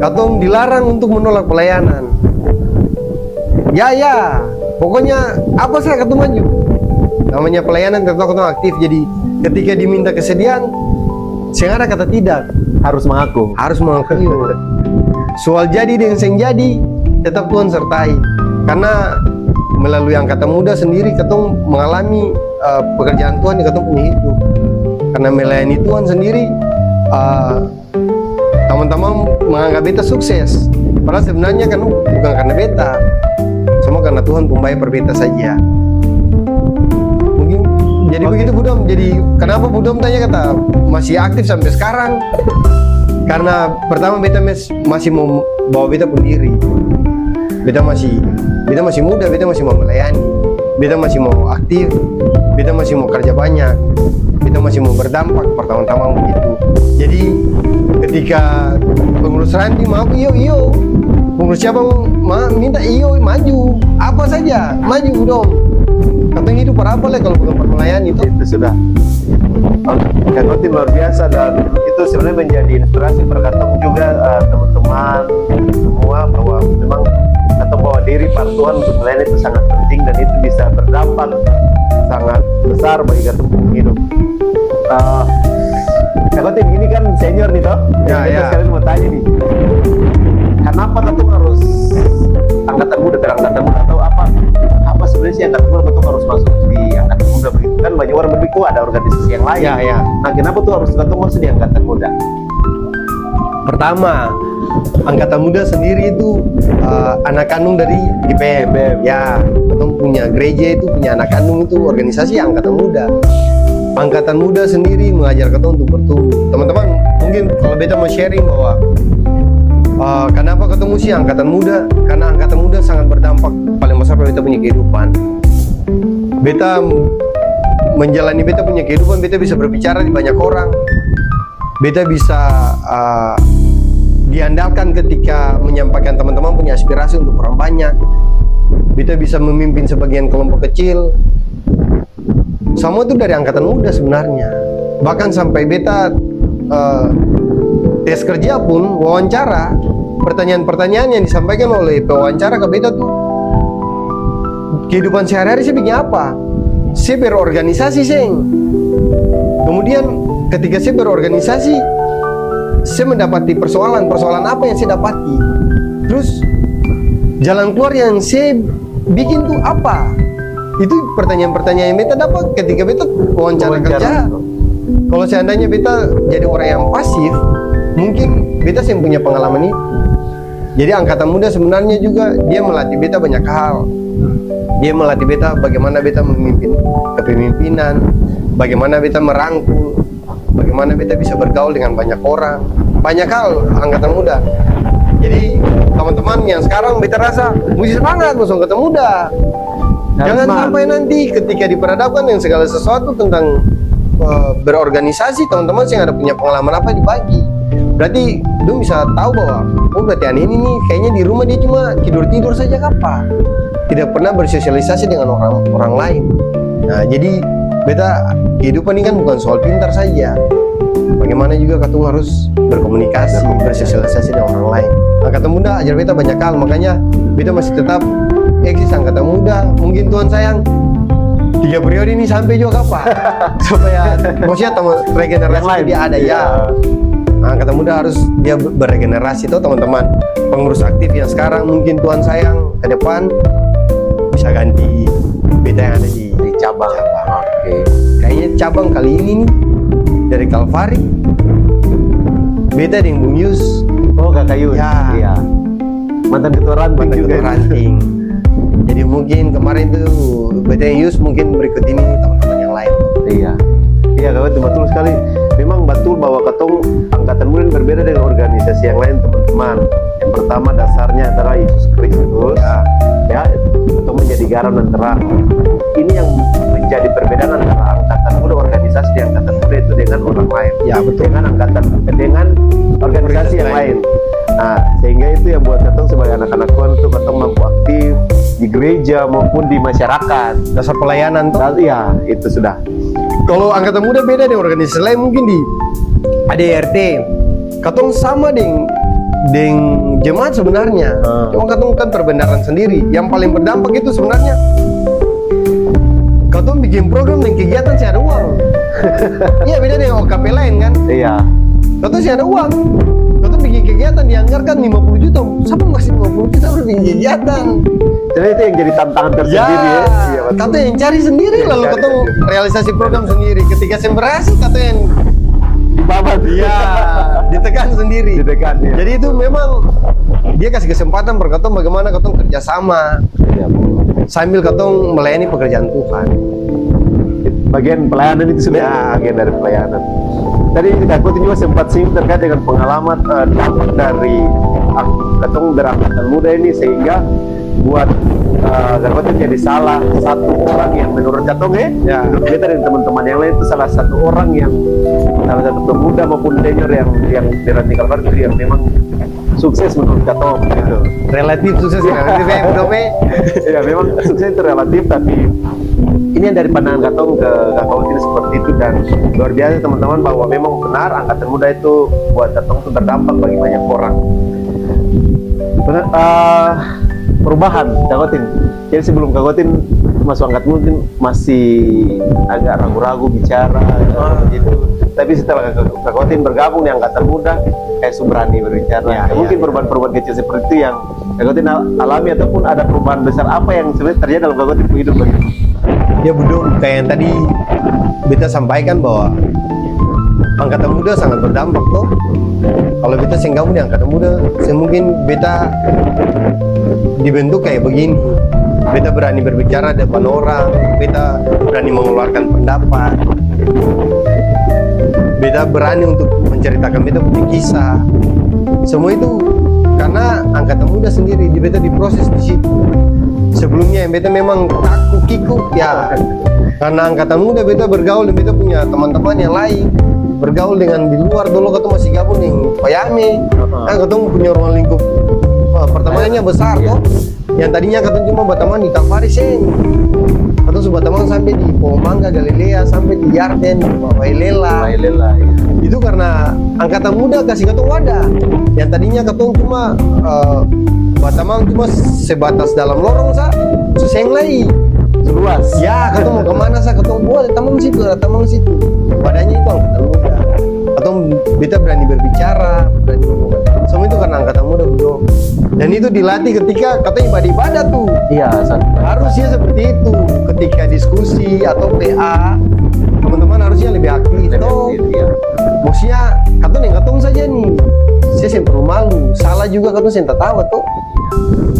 Katong dilarang untuk menolak pelayanan. Ya, pokoknya apa saya ketemu maju. Namanya pelayanan tetap ketong aktif. Jadi ketika diminta kesediaan, saya ada kata tidak. Harus mengaku. Soal jadi dengan seng jadi, tetap Tuhan sertai. Karena melalui angkatan muda sendiri katong mengalami pekerjaan Tuhan di katong punya hidup. Karena melayani Tuhan sendiri, teman-teman menganggap beta sukses. Padahal sebenarnya kan bukan karena beta, semua karena Tuhan pembayar per beta saja. Mungkin jadi begitu Budom. Jadi kenapa Budom tanya kata masih aktif sampai sekarang? Karena pertama beta masih mau bawa beta pun diri. Beta masih muda, beta masih mau melayani, beta masih mau aktif, beta masih mau kerja banyak, beta masih mau berdampak pertama-tama begitu. Jadi ketika pengurus Ranti mau iyo, pengurus siapa mau minta iyo maju, apa saja maju dong. Katanya hidup para apa lah kalau bukan permelayani itu sudah. Kang Otin luar biasa, dan itu sebenarnya menjadi inspirasi perkataan juga teman-teman semua bahwa memang atau bawa diri para Tuhan untuk melayani itu sangat penting, dan itu bisa berdampak sangat besar bagi kita hidup. Kang Otin ini kan senior nih toh, kita sekalian mau tanya nih, kenapa kita harus angkatan muda atau apa sebenarnya sih angkatan muda betul harus masuk di angkatan muda begitu kan? Banyak orang berpikir ada organisasi yang lain. Nah, kenapa tuh harus ketemu masuk di angkatan muda? Pertama, angkatan muda sendiri itu anak kandung dari IPM. Ya, kita punya gereja itu punya anak kandung itu organisasi angkatan muda. Angkatan muda sendiri mengajar kita untuk bertumbuh. Teman-teman, mungkin kalau beta mau sharing bahwa kenapa ketemu sih angkatan muda? Karena angkatan muda sangat berdampak paling besar pada beta punya kehidupan. Beta menjalani beta punya kehidupan, beta bisa berbicara di banyak orang. Beta bisa diandalkan ketika menyampaikan teman-teman punya aspirasi untuk orang banyak. Beta bisa memimpin sebagian kelompok kecil. Semua itu dari angkatan muda sebenarnya. Bahkan sampai beta tes kerja pun, wawancara, pertanyaan-pertanyaan yang disampaikan oleh pewawancara ke beta tuh, kehidupan sehari-hari saya bikin apa? Saya berorganisasi, Seng. Kemudian ketika saya berorganisasi, saya mendapati persoalan apa yang saya dapati. Terus jalan keluar yang saya bikin tuh apa? Itu pertanyaan-pertanyaan yang beta dapat ketika beta wawancara kerja. Kalau seandainya beta jadi orang yang pasif, mungkin beta yang punya pengalaman itu. Jadi angkatan muda sebenarnya juga dia melatih beta banyak hal. Dia melatih beta bagaimana beta memimpin kepemimpinan, bagaimana beta merangkul, bagaimana beta bisa bergaul dengan banyak orang. Banyak hal angkatan muda. Jadi teman-teman yang sekarang beta rasa mesti semangat masuk angkatan muda. Jangan sampai nanti ketika diperhadapkan dengan segala sesuatu tentang berorganisasi, teman-teman yang ada punya pengalaman apa dibagi. Berarti lu bisa tahu bahwa berarti ini nih kayaknya di rumah dia cuma tidur saja apa, tidak pernah bersosialisasi dengan orang lain. Nah, jadi beta kehidupan ini kan bukan soal pintar saja, bagaimana juga katung harus berkomunikasi, bersosialisasi dengan orang lain. Angkatan muda ajar beta banyak hal, makanya beta masih tetap eksis angkatan muda. Mungkin Tuhan sayang 3 periode ini sampai juga apa supaya maksudnya regenerasi dia ada ya. Nah, angkatan muda harus dia beregenerasi tuh teman-teman. Pengurus aktif yang sekarang mungkin Tuhan sayang ke depan bisa ganti beta yang ada di cabang. Oke. Kayaknya cabang kali ini nih dari Kalvari beta dengan Bung Yus. Oh, Kakak Yus. Ya. Iya. Mantan ketua ranting juga. Ranting. Jadi mungkin kemarin tuh beta yang Yus, mungkin berikut ini teman-teman yang lain. Iya. Iya, Kakak, betul sekali. Memang betul bahwa ketong angkatan muda berbeda dengan organisasi yang lain, teman-teman. Yang pertama dasarnya adalah Yesus Kristus. Ya, untuk menjadi garam dan terang. Ini yang menjadi perbedaan antara angkatan muda organisasi di angkatan muda itu dengan orang lain. Ya, betul. Dengan organisasi yang lain. Nah, sehingga itu yang buat ketong sebagai anak-anak Tuhan itu ketong mampu aktif di gereja maupun di masyarakat. Dasar pelayanan tuh. Iya, itu sudah. Kalau angkatan muda beda dengan organisasi lain, mungkin di ADRT katong sama dengan jemaat sebenarnya. Cuma katong kan perbenaran sendiri. Yang paling berdampak itu sebenarnya katong bikin program dan kegiatan sih ada uang. Iya, beda dengan OKP lain kan. Iya. Katong sih ada uang. Katong bikin kegiatan dianggarkan 50 juta. Siapa masih 50 juta untuk bikin kegiatan? Jadi itu yang jadi tantangan tersendiri ya. Iya, betul. Kata yang cari sendiri Yang lalu cari kata sendiri. realisasi program sendiri. Ketika saya berhasil kata yang Di bawah ya ditekan sendiri. Ditekan, ya. Jadi itu memang dia kasih kesempatan berkata bagaimana katong kerjasama Ya, sambil katong melayani pekerjaan Tuhan. bagian pelayanan itu sudah bagian dari pelayanan. Tadi Kak Kotin juga sempat singgung terkait dengan pengalaman dampak dari ketemu berangkatan muda ini sehingga buat Kak Kotin jadi salah satu orang yang menurut Katong ya kita dan teman-teman yang lain itu salah satu orang yang salah satu pemuda maupun senior yang di Ranting Kalbar itu yang memang sukses menurut Katong gitu. Relatif sukses relatif Ya memang sukses itu relatif, tapi ini yang dari pandangan Katong ke Kak Kotin seperti itu, dan luar biasa teman-teman bahwa memang benar angkatan muda itu buat Katong itu berdampak bagi banyak orang. Benar, perubahan Kak Kotin. Jadi sebelum Kak Kotin masuk angkatan muda masih agak ragu-ragu bicara gitu. Tapi setelah Kak Kotin bergabung di angkatan muda, kayak berani berbicara. Mungkin perubahan-perubahan kecil seperti itu yang Kak Kotin alami, ataupun ada perubahan besar apa yang sebenarnya terjadi dalam Kak Kotin hidup begitu? Ya Budong, kayak yang tadi beta sampaikan bahwa angkatan muda sangat berdampak toh. Kalau beta gabung di angkatan muda, mungkin beta dibentuk kayak begini. Beta berani berbicara depan orang, beta berani mengeluarkan pendapat, beta berani untuk menceritakan beta punya kisah. Semua itu karena angkatan muda sendiri, beta diproses di situ. Sebelumnya beta memang kaku kiku ya, karena angkatan muda beta bergaul dan beta punya teman-teman yang lain, bergaul dengan di luar. Dulu ketemu masih gabung di Payame, kan ketemu punya ruang lingkup pertemanannya besar toh. Yang tadinya ketemu cuma berteman di Tampari sen, atau sudah teman sampai di Pomangga, Galilea, sampai di Yarden, Wailela. Itu karena angkatan muda kasih ketemu wadah. Yang tadinya ketemu cuma Batamang cuma sebatas dalam lorong suseng lagi Seluas. ya, ketemu kemana ketemu buat tamang situ wadahnya itu angkatan muda. Atau kita berani berbicara, berani ngomong. Semua itu karena angkatan muda bro. Dan itu dilatih ketika katanya ibadah tuh. Iya, Harusnya seperti itu. Ketika diskusi atau PA, teman-teman harusnya lebih aktif toh. Maksudnya katong yang katong saja nih, saya perlu malu, salah juga katong saya tahu tuh.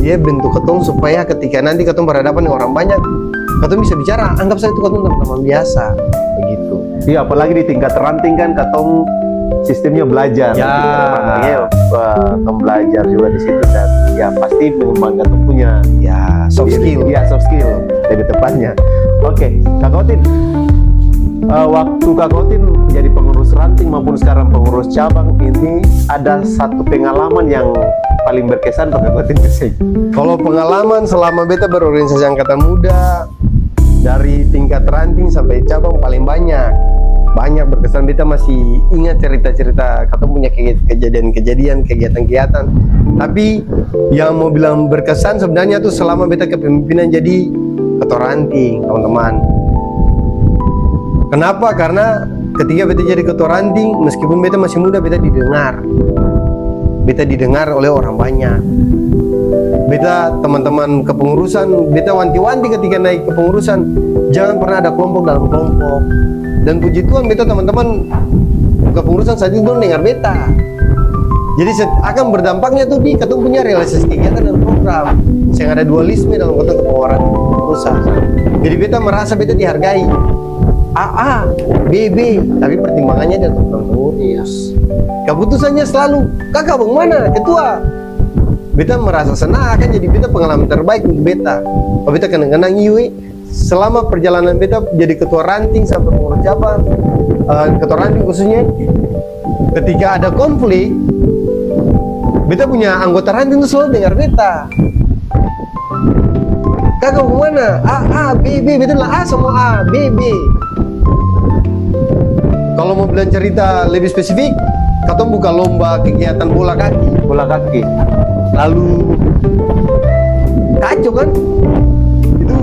Dia bentuk ketong supaya ketika nanti ketong berhadapan dengan orang banyak, ketong bisa bicara, anggap saya itu ketong teman-teman biasa, begitu. Iya, apalagi di tingkat ranting kan Katong sistemnya belajar. Ya. Katong belajar juga di situ, dan ya pasti mengembangkan Katong punya Ya, soft diri. skill. Ya, soft skill lebih tepatnya. Oke, Kak Kotin. Waktu Kak Kotin jadi pengurus ranting maupun sekarang pengurus cabang ini, ada satu pengalaman yang paling berkesan Kak Kotin kesini. Kalau pengalaman selama beta berorganisasi angkatan muda dari tingkat ranting sampai cabang paling banyak berkesan. Beta masih ingat cerita-cerita katong punya kejadian-kejadian, kegiatan-kegiatan. Tapi yang mau bilang berkesan sebenarnya tuh selama beta kepemimpinan jadi ketua ranting, teman-teman. Kenapa? Karena ketika beta jadi ketua ranting, meskipun beta masih muda, beta didengar oleh orang banyak. Beta teman-teman kepengurusan, beta wanti-wanti ketika naik kepengurusan, jangan pernah ada kelompok dalam kelompok. Dan puji Tuhan beta teman-teman kepengurusan saat itu dengar beta. Jadi akan berdampaknya tuh di ketemu punya realisasi kegiatan dan program. Yang ada dualisme dalam ketemu kepengurusan. Jadi beta merasa beta dihargai. AA, BB, tapi pertimbangannya dari teman-teman pengurus. Keputusannya selalu, kakak bang mana, ketua. Beta merasa senang, akan jadi beta pengalaman terbaik untuk beta. Kalau beta kenang-kenang iwe, selama perjalanan beta jadi ketua ranting sampai pengurus cabang, ketua ranting khususnya, ketika ada konflik, beta punya anggota ranting itu selalu dengar beta. Kakak bang mana, AA, BB, beta bilang A semua A, BB. Kalau mau bilang cerita lebih spesifik, katong buka lomba kegiatan bola kaki. Lalu kacau kan? Itu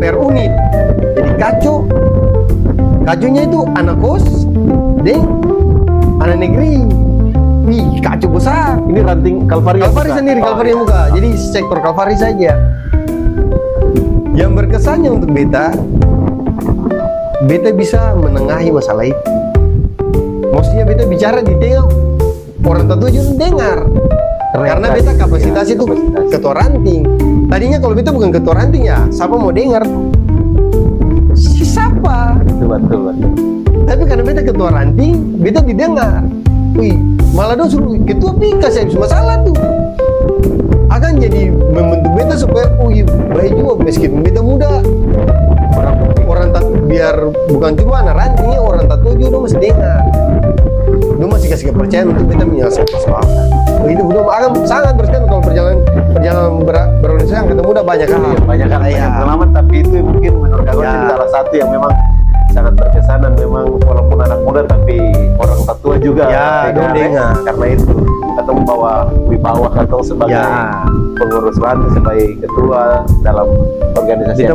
per unit. Jadi kaconya itu anak kos dan anak negeri. wih kacau besar. Ini ranting Kalvari. Kalvari sendiri, Kalvari yang buka. Jadi sektor Kalvari saja. Yang berkesannya untuk beta bisa menengahi masalah itu. Maksudnya beta bicara di tengah orang tertuju dengar. Karena beta kapasitas itu ketua ranting. Tadinya kalau beta bukan ketua ranting ya, siapa mau dengar? Siapa? Betul. Tapi karena beta ketua ranting, beta didengar. Wih, malah dong suruh ketua pika saya masalah tuh. Akan jadi membentuk beta supaya baik juga meskipun beta muda. Orang tak biar bukan cuma anak rantingnya, orang tak tuju dong masih dengar. Dong masih kasih kepercayaan untuk beta menyelesaikan persoalan. Itu belum akan sangat berkesan kalau perjalanan berorganisasi yang ketemu udah banyak hal. Banyak pengalaman, tapi itu mungkin menurut aku salah satu yang memang sangat berkesan dan memang walaupun anak muda tapi orang tua juga dengar. Karena itu atau membawa wibawa atau sebagai pengurus ranting, sebagai ketua dalam organisasi.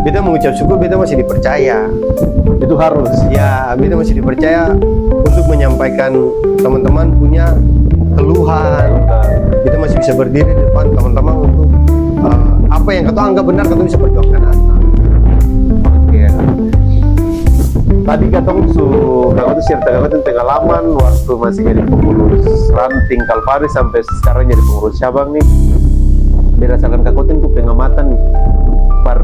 Beta mengucap syukur beta masih dipercaya. Itu harus. Ya, beta masih dipercaya untuk menyampaikan teman-teman punya keluhan. Beta masih bisa berdiri di depan teman-teman untuk apa yang kata anggap benar kata bisa perjuangkan apa. Tadi kakak cerita pengalaman waktu masih jadi pengurus ranting Kalvari sampai sekarang jadi pengurus cabang nih. Berdasarkan kakak itu pengamatan nih,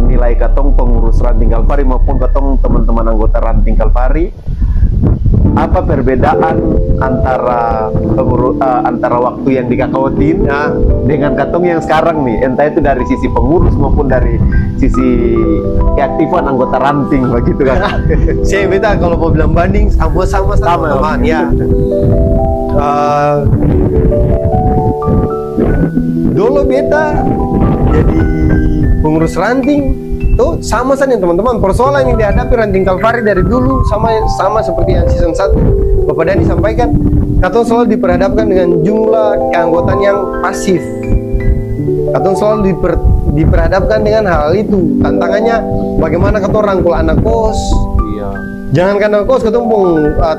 nilai katong pengurus ranting Kalvari maupun katong teman-teman anggota ranting Kalvari, apa perbedaan antara waktu yang di Kakautin dengan katong yang sekarang nih, entah itu dari sisi pengurus maupun dari sisi keaktifan anggota ranting begitu kan? Saya beta kalau mau bilang banding sama teman ya. Dulu beta jadi pengurus ranting tuh sama saja teman-teman, persoalan yang dihadapi ranting Kalvari dari dulu sama seperti yang season 1 Bapak Dani sampaikan, katong selalu diperhadapkan dengan jumlah keanggotaan yang pasif. Katong selalu diperhadapkan dengan hal itu. Tantangannya bagaimana katong rangkul anak kos. Jangankan anak kos, katong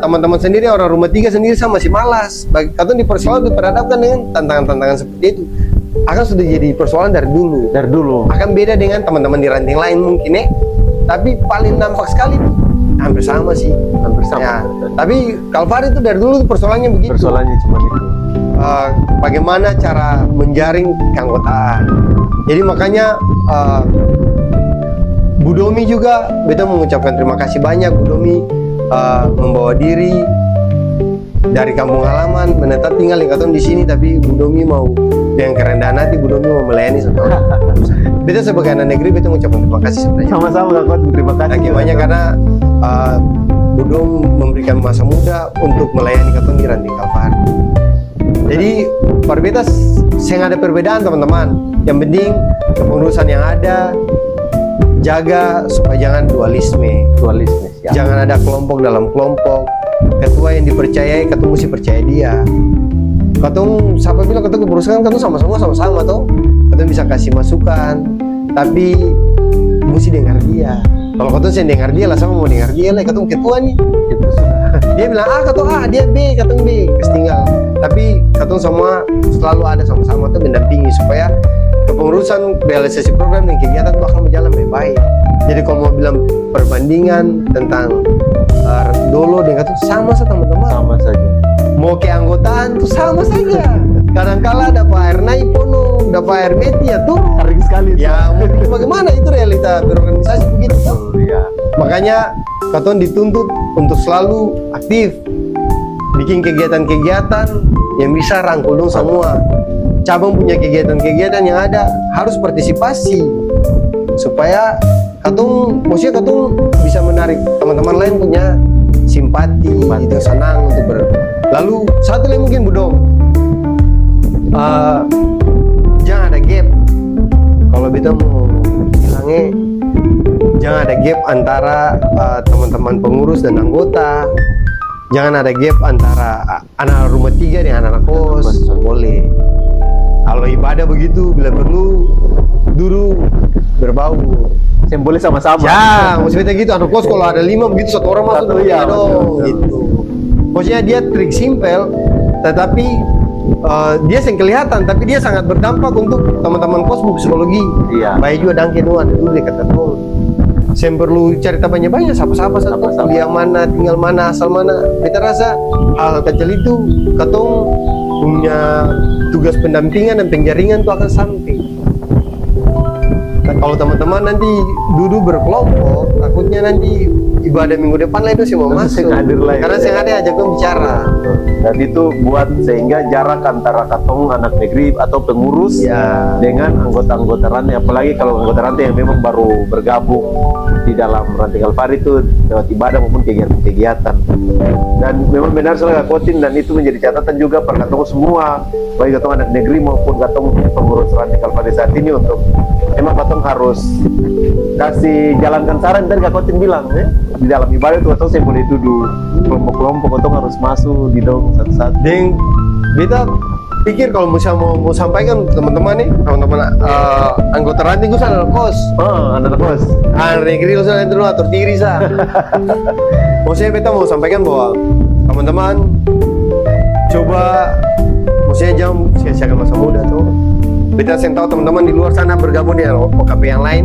teman-teman sendiri, orang rumah 3 sendiri sama masih malas. Katong selalu diperhadapkan dengan tantangan-tantangan seperti itu. Akan sudah jadi persoalan dari dulu. Akan beda dengan teman-teman di ranting lain mungkin tapi paling nampak sekali hampir sama sih. Ya. Tapi Kalvari itu dari dulu persoalannya begitu. Persoalannya cuma itu. Bagaimana cara menjaring keanggotaan. Jadi makanya Bu Domi juga, beta mengucapkan terima kasih banyak. Bu Domi membawa diri dari kampung halaman menetap tinggal di Katong di sini, tapi Bu Domi mau dengan kerendahan hati Bu Domi mau melayani semua. Beta sebagai anak negeri beta mengucapkan terima kasih sebenarnya. Sama-sama Kak, terima kasih. Lagi banyak karena Bu Domi memberikan masa muda untuk melayani Katong di ranting Kalvari. Jadi beta saya ada perbedaan teman-teman. Yang penting kepengurusan yang ada, jaga supaya jangan dualisme. Jangan ada kelompok dalam kelompok. Ketua yang dipercayai, ketua mesti percaya dia. Katong siapa bilang ketua kepengurusan, katong sama-sama toh. Katong bisa kasih masukan, tapi mesti dengar dia. Kalau katong saya dengar dia lah, sama mau dengar dia lah. Katong ketua nih, itu sudah. Dia bilang katong dia B, katong B, ketinggal. Tapi katong semua selalu ada sama-sama tuh mendampingi supaya kepengurusan realisasi program dan kegiatan bakal berjalan baik. Jadi kalau mau bilang perbandingan tentang dolo dengan itu sama saja teman-teman. Sama saja. Mau keanggotaan tuh sama saja. Kadang-kala dapat air naik pono, dapat air meti ya tuh Sering sekali. Ya bagaimana itu realita berorganisasi begitu tuh. Ya. Makanya katong dituntut untuk selalu aktif, bikin kegiatan-kegiatan yang bisa rangkul dong semua. Cabang punya kegiatan-kegiatan yang ada harus partisipasi supaya katong bisa menarik teman-teman lain punya simpati, itu senang untuk Lalu satu lagi mungkin Budong, jangan ada gap. Kalau beta mau bilangnya jangan ada gap antara teman-teman pengurus dan anggota. Jangan ada gap antara anak rumah 3 dengan anak kos. Boleh. Kalau ibadah begitu, bila perlu dulu berbau. Boleh sama-sama. Ya, maksudnya gitu. Anak kos kalau ada 5 begitu, 1 orang masuk ya dong, gitu. Maksudnya dia trik simpel, tetapi dia yang kelihatan, tapi dia sangat berdampak untuk teman-teman kos bu psikologi. Iya. Baik juga dangke nu ada dulu dekat tong. Saya perlu cerita banyak-banyak, siapa-siapa satu, kuliah mana, tinggal mana, asal mana. Kita rasa hal kecil itu katong punya tugas pendampingan dan penjaringan itu akan sampai. Nah, kalau teman-teman nanti duduk berkelompok, takutnya nanti ibadah minggu depan lah itu sih mau masuk. Karena saya ada ajak bicara. Dan itu buat sehingga jarak antara katong anak negeri atau pengurus Ya. dengan anggota-anggota ranting, apalagi kalau anggota ranting yang memang baru bergabung di dalam ranting Kalvari itu lewat ibadah maupun kegiatan-kegiatan. Dan memang benar salah Kotin, dan itu menjadi catatan juga per katong semua, baik katong anak negeri maupun katong pengurus ranting Kalvari saat ini, untuk emang katong harus kasih jalankan saran dari Kak Kotin bilang ya, di dalam ibadah itu katong saya boleh duduk kelompok-kelompok, katong harus masuk di dong satu-satu. Dan kita pikir kalau misalnya mau sampaikan teman-teman nih, teman-teman anggota ranting gue sana kos. Anak kos. Anak negeri gue sana itu atur diri sah. Maksudnya kita mau sampaikan bahwa teman-teman coba, maksudnya jangan sia-siakan masa muda tuh. Kita yang tahu teman-teman di luar sana bergabung dengan OKP yang lain.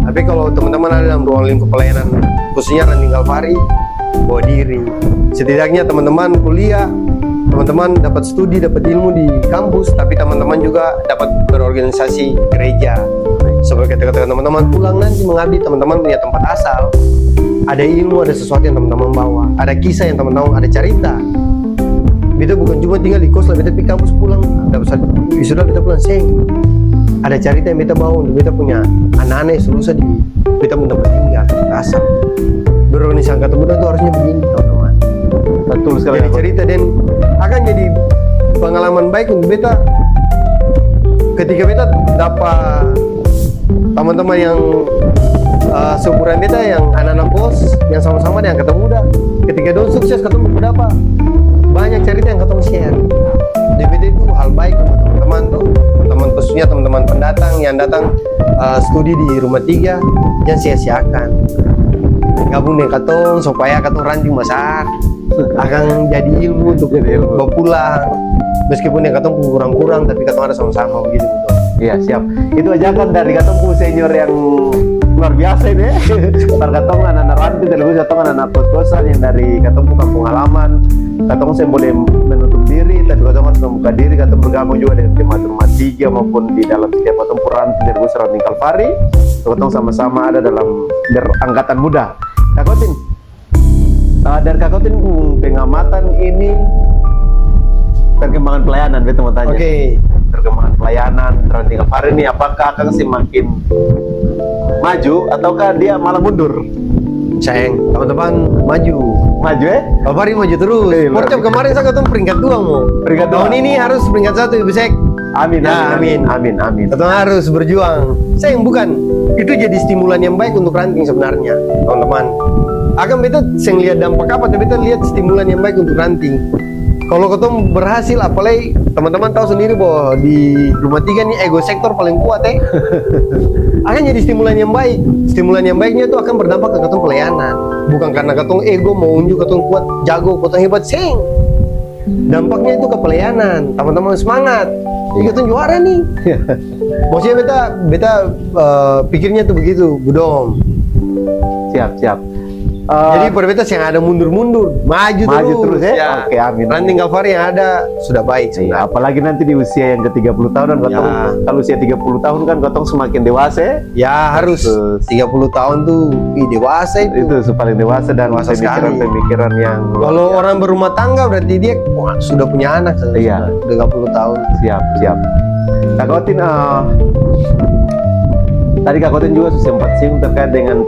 Tapi kalau teman-teman ada dalam ruang lingkup pelayanan, khususnya ranting Kalvari, bawa diri. Setidaknya teman-teman kuliah, teman-teman dapat studi, dapat ilmu di kampus, tapi teman-teman juga dapat berorganisasi gereja. Sebagai ketika teman-teman pulang nanti mengabdi, teman-teman punya tempat asal, ada ilmu, ada sesuatu yang teman-teman bawa, ada kisah yang teman-teman, ada cerita. Kita bukan cuma tinggal di kos lah, kita pergi kampus pulang, dapat wisuda kita pulang seng. Ada cerita yang kita bawa untuk kita punya anak-anak yang susah di kita mendapat tinggal asal. Berorganisasi angkatan muda itu harusnya begini, teman-teman. Betul sekali. Jadi cerita dan akan jadi pengalaman baik untuk beta ketika beta dapat teman-teman yang seumuran beta, yang anak-anak kos yang sama-sama dengan angkatan muda. Ketika dong sukses, ketemu berapa banyak cerita yang ketemu share. Di beta itu hal baik untuk teman-teman tuh, teman khususnya teman-teman pendatang yang datang studi di rumah 3, jangan sia-siakan. Gabung dengan katong supaya katong ranting besar akan jadi ilmu untuk bawa pulang, meskipun yang katong kurang-kurang tapi katong ada sama-sama begitu. Iya, siap. Itu aja kan dari katong senior yang luar biasa ini. Par katong anak-anak ranting, terus katong anak-anak kos-kosan yang dari katong kampung halaman. Katong saya boleh menutup diri, tapi katong harus membuka diri, katong bergabung juga dengan jemaat rumah 3 maupun di dalam setiap katong ranting dari ranting Kalvari. Katong sama-sama ada dalam angkatan muda. Kak Kotin, dari Kak Kotin pengamatan ini perkembangan pelayanan, betul mau tanya. Oke. Perkembangan pelayanan ranting Kalvari ini apakah akan semakin maju ataukah dia malah mundur? Sayang, teman-teman maju. Maju ya? Kalvari maju terus. Porcop kemarin saya ketemu peringkat 2 mau. Peringkat 2. Tahun ini harus peringkat 1 Ibu Sek. Amin, Ya, amin, amin, amin. Kita harus berjuang. Sayang bukan. Itu jadi stimulan yang baik untuk ranting sebenarnya, teman-teman. Akan beta seng lihat dampak apa, tapi beta lihat stimulan yang baik untuk ranting. Kalau ketemu berhasil, apalagi teman-teman tahu sendiri bahwa di rumah 3 nih ego sektor paling kuat akan jadi stimulan yang baik. Stimulan yang baiknya itu akan berdampak ke ketemu pelayanan. Bukan karena ketemu ego mau unjuk ketemu kuat, jago, ketemu hebat, seng. Dampaknya itu ke pelayanan. Teman-teman semangat. Ini ketemu juara nih. Maksudnya beta pikirnya tuh begitu, Budom. Siap, siap. Jadi perbedaan yang ada mundur-mundur, maju terus ya. Oke, amin. Ranting Kalvari yang ada sudah baik. Iya, apalagi nanti di usia yang ke-30 tahunan, Ya. kalau usia 30 tahun kan katong semakin dewasa. Ya harus 30 tahun tuh dewasa itu. Itu paling dewasa dan Dewasa sekali. pemikiran yang Kalau orang berumah tangga berarti dia sudah punya anak. Iya. 30 tahun. siap. Kak Kotin, tadi Kak Kotin juga sempat singgung terkait dengan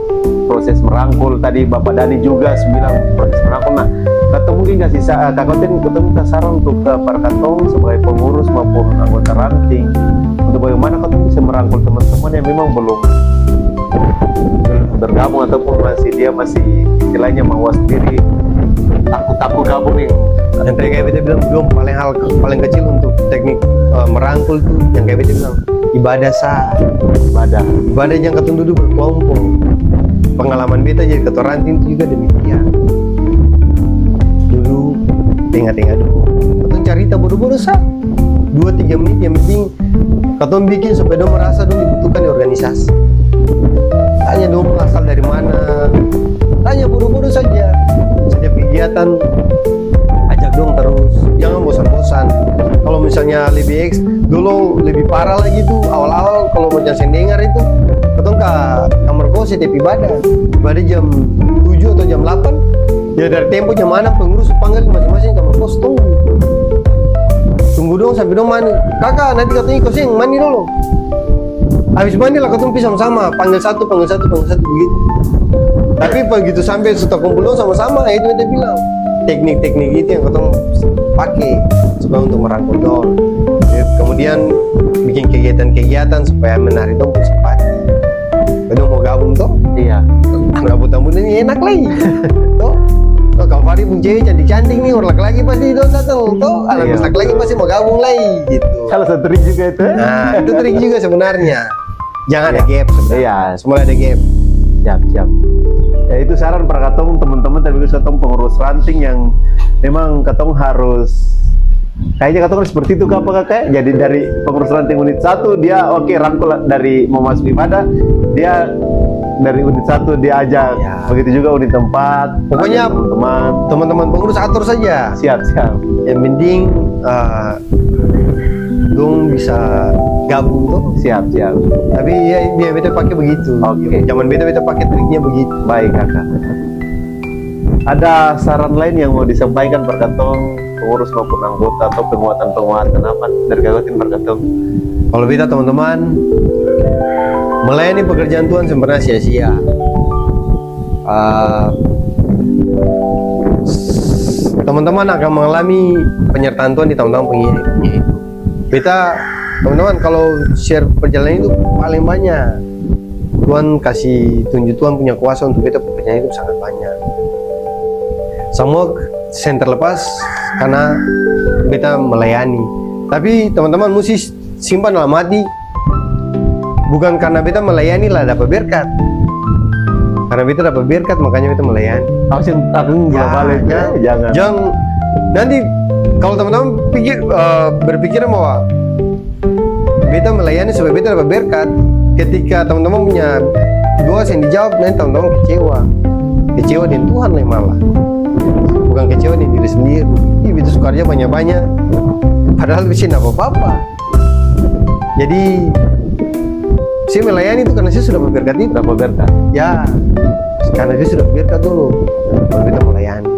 proses merangkul. Tadi Bapak Dani juga bilang proses merangkul. Nah, katong mungkin kasih Kak Kotin ketemu saran untuk para katong sebagai pengurus maupun anggota ranting untuk bagaimana katong bisa merangkul teman-teman yang memang belum bergabung ataupun masih istilahnya mawas diri, takut gabung yang Yang tadi kayak beta bilang belum paling kecil untuk teknik merangkul tuh yang kayak beta bilang ibadah sah. Ibadah yang ketemu duduk berkelompok. Pengalaman beta jadi ketua ranting itu juga demikian. Dulu tengah-tengah dulu. Katong cerita bodoh-bodoh sah 2-3 menit, yang penting katong bikin supaya dong merasa dong dibutuhkan di organisasi. Tanya dong asal dari mana, tanya bodoh-bodoh saja. Setiap kegiatan ajak dong terus, jangan bosan-bosan. Kalau misalnya dulu lebih parah lagi tuh awal-awal kalau macam saya dengar itu katong ke kamar kos setiap ibadah jam 7 atau jam 8 ya, dari tempo jam 6 pengurus panggil masing-masing kamar kos, tunggu dong sampai dong mandi. Kakak nanti katanya kosing mandi dulu, habis mandi lah katong pisah sama-sama, panggil satu begitu. Tapi begitu sampai sudah kumpul dong sama-sama, itu dia bilang teknik-teknik itu yang katong pakai supaya untuk merangkul dong. Kemudian bikin kegiatan-kegiatan supaya menarik dong simpati. Kadang mau gabung toh? Iya. Gabung ini enak lagi. Toh? Kalau Fari pun cewek cantik-cantik nih, orang laki-laki pasti datang toh. Anak Iya, laki-laki pasti mau gabung lagi gitu. Salah satu trik juga itu. Nah, itu trik juga sebenarnya. Jangan ada gap sebenarnya. Iya. Semua ada gap. Siap. Ya itu saran para katong teman-teman, tapi katong pengurus ranting yang memang katong harus kayaknya katong harus seperti itu kakak. Jadi dari pengurus ranting unit 1 dia oke, rangkul dari mau masuk ibadah, dia dari unit 1 dia ajak. Ya. Begitu juga unit 4. Pokoknya teman-teman pengurus atur saja. Siap. Yang penting dong bisa gabung tuh. Siap. Tapi ya dia beta pakai begitu. Oke. Zaman beta pakai triknya begitu. Baik kakak. Ada saran lain yang mau disampaikan per katong pengurus maupun anggota atau penguatan apa dari kakak per katong? Kalau beta teman-teman melayani pekerjaan Tuhan sebenarnya sia-sia. Teman-teman akan mengalami penyertaan Tuhan di tahun-tahun pengirimnya itu. Beta teman-teman kalau share perjalanan itu paling banyak. Tuhan kasih tunjuk, Tuhan punya kuasa untuk beta pekerjaan itu sangat banyak. Semua sen terlepas karena beta melayani. Tapi teman-teman mesti simpan dalam hati, bukan karena beta melayani lah dapat berkat. Karena beta dapat berkat makanya beta melayani. Aku balik ya, Jangan nanti kalau teman-teman berpikir bahwa beta melayani supaya beta dapat berkat, ketika teman-teman punya doa yang dijawab, nanti teman-teman kecewa dengan Tuhan lah malah, bukan kecewa dengan diri sendiri. Ih, beta suka kerja banyak-banyak padahal bisa tidak apa-apa. Jadi saya melayani itu karena saya sudah berberkat itu. Dapat berkat. Ya, karena saya sudah berberkat dulu baru kita melayani.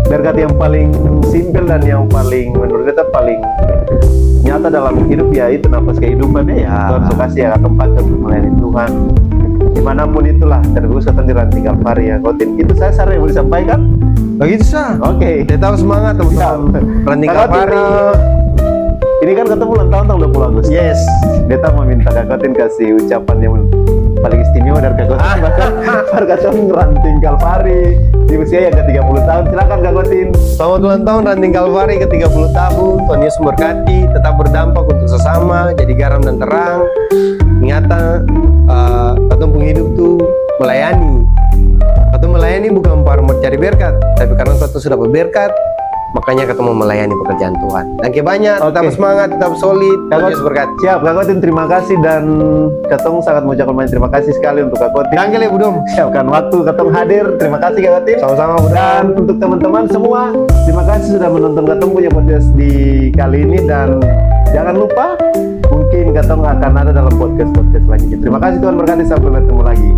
Berkat yang paling simpel dan yang paling menurut kita paling nyata dalam hidup ya itu nafas kehidupannya ya. Tuhan suka kasih ya tempat untuk melayani Tuhan dimanapun itulah, terus kata di Ranting Kalvari ya Kotin. Itu saya saran yang mau disampaikan. Begitu sah. Oke. Tetap semangat teman-teman. Ranting Kalvari. Ini kan ketemu ulang tahun tanggal 20 Agustus. Yes. Beta meminta Kak Kotin kasih ucapan yang paling istimewa dari Kak Kotin. Bahkan Kak Ranting Kalvari di usia yang ke-30 tahun. Silakan Kak Kotin. Selamat ulang tahun Ranting Kalvari ke 30 tahun. Tuhan Yesus memberkati, tetap berdampak untuk sesama, jadi garam dan terang. Ingatan katong penghidup tuh melayani. Katong melayani bukan para mencari berkat, tapi karena katong sudah berberkat, makanya ketemu melayani pekerjaan Tuhan. Thank you banyak, tetap semangat, tetap solid. Tuhan Yesus berkati. Siap, Kak Kotin, terima kasih dan Katong sangat mengucapkan banyak terima kasih sekali untuk Kak Kotin. Thank you, Budom. Siapkan waktu Katong hadir. Terima kasih Kak Kotin. Sama-sama, Budom. Dan untuk teman-teman semua, terima kasih sudah menonton Katong punya podcast di kali ini dan jangan lupa mungkin Katong akan ada dalam podcast selanjutnya. Terima kasih, Tuhan berkati, sampai bertemu lagi.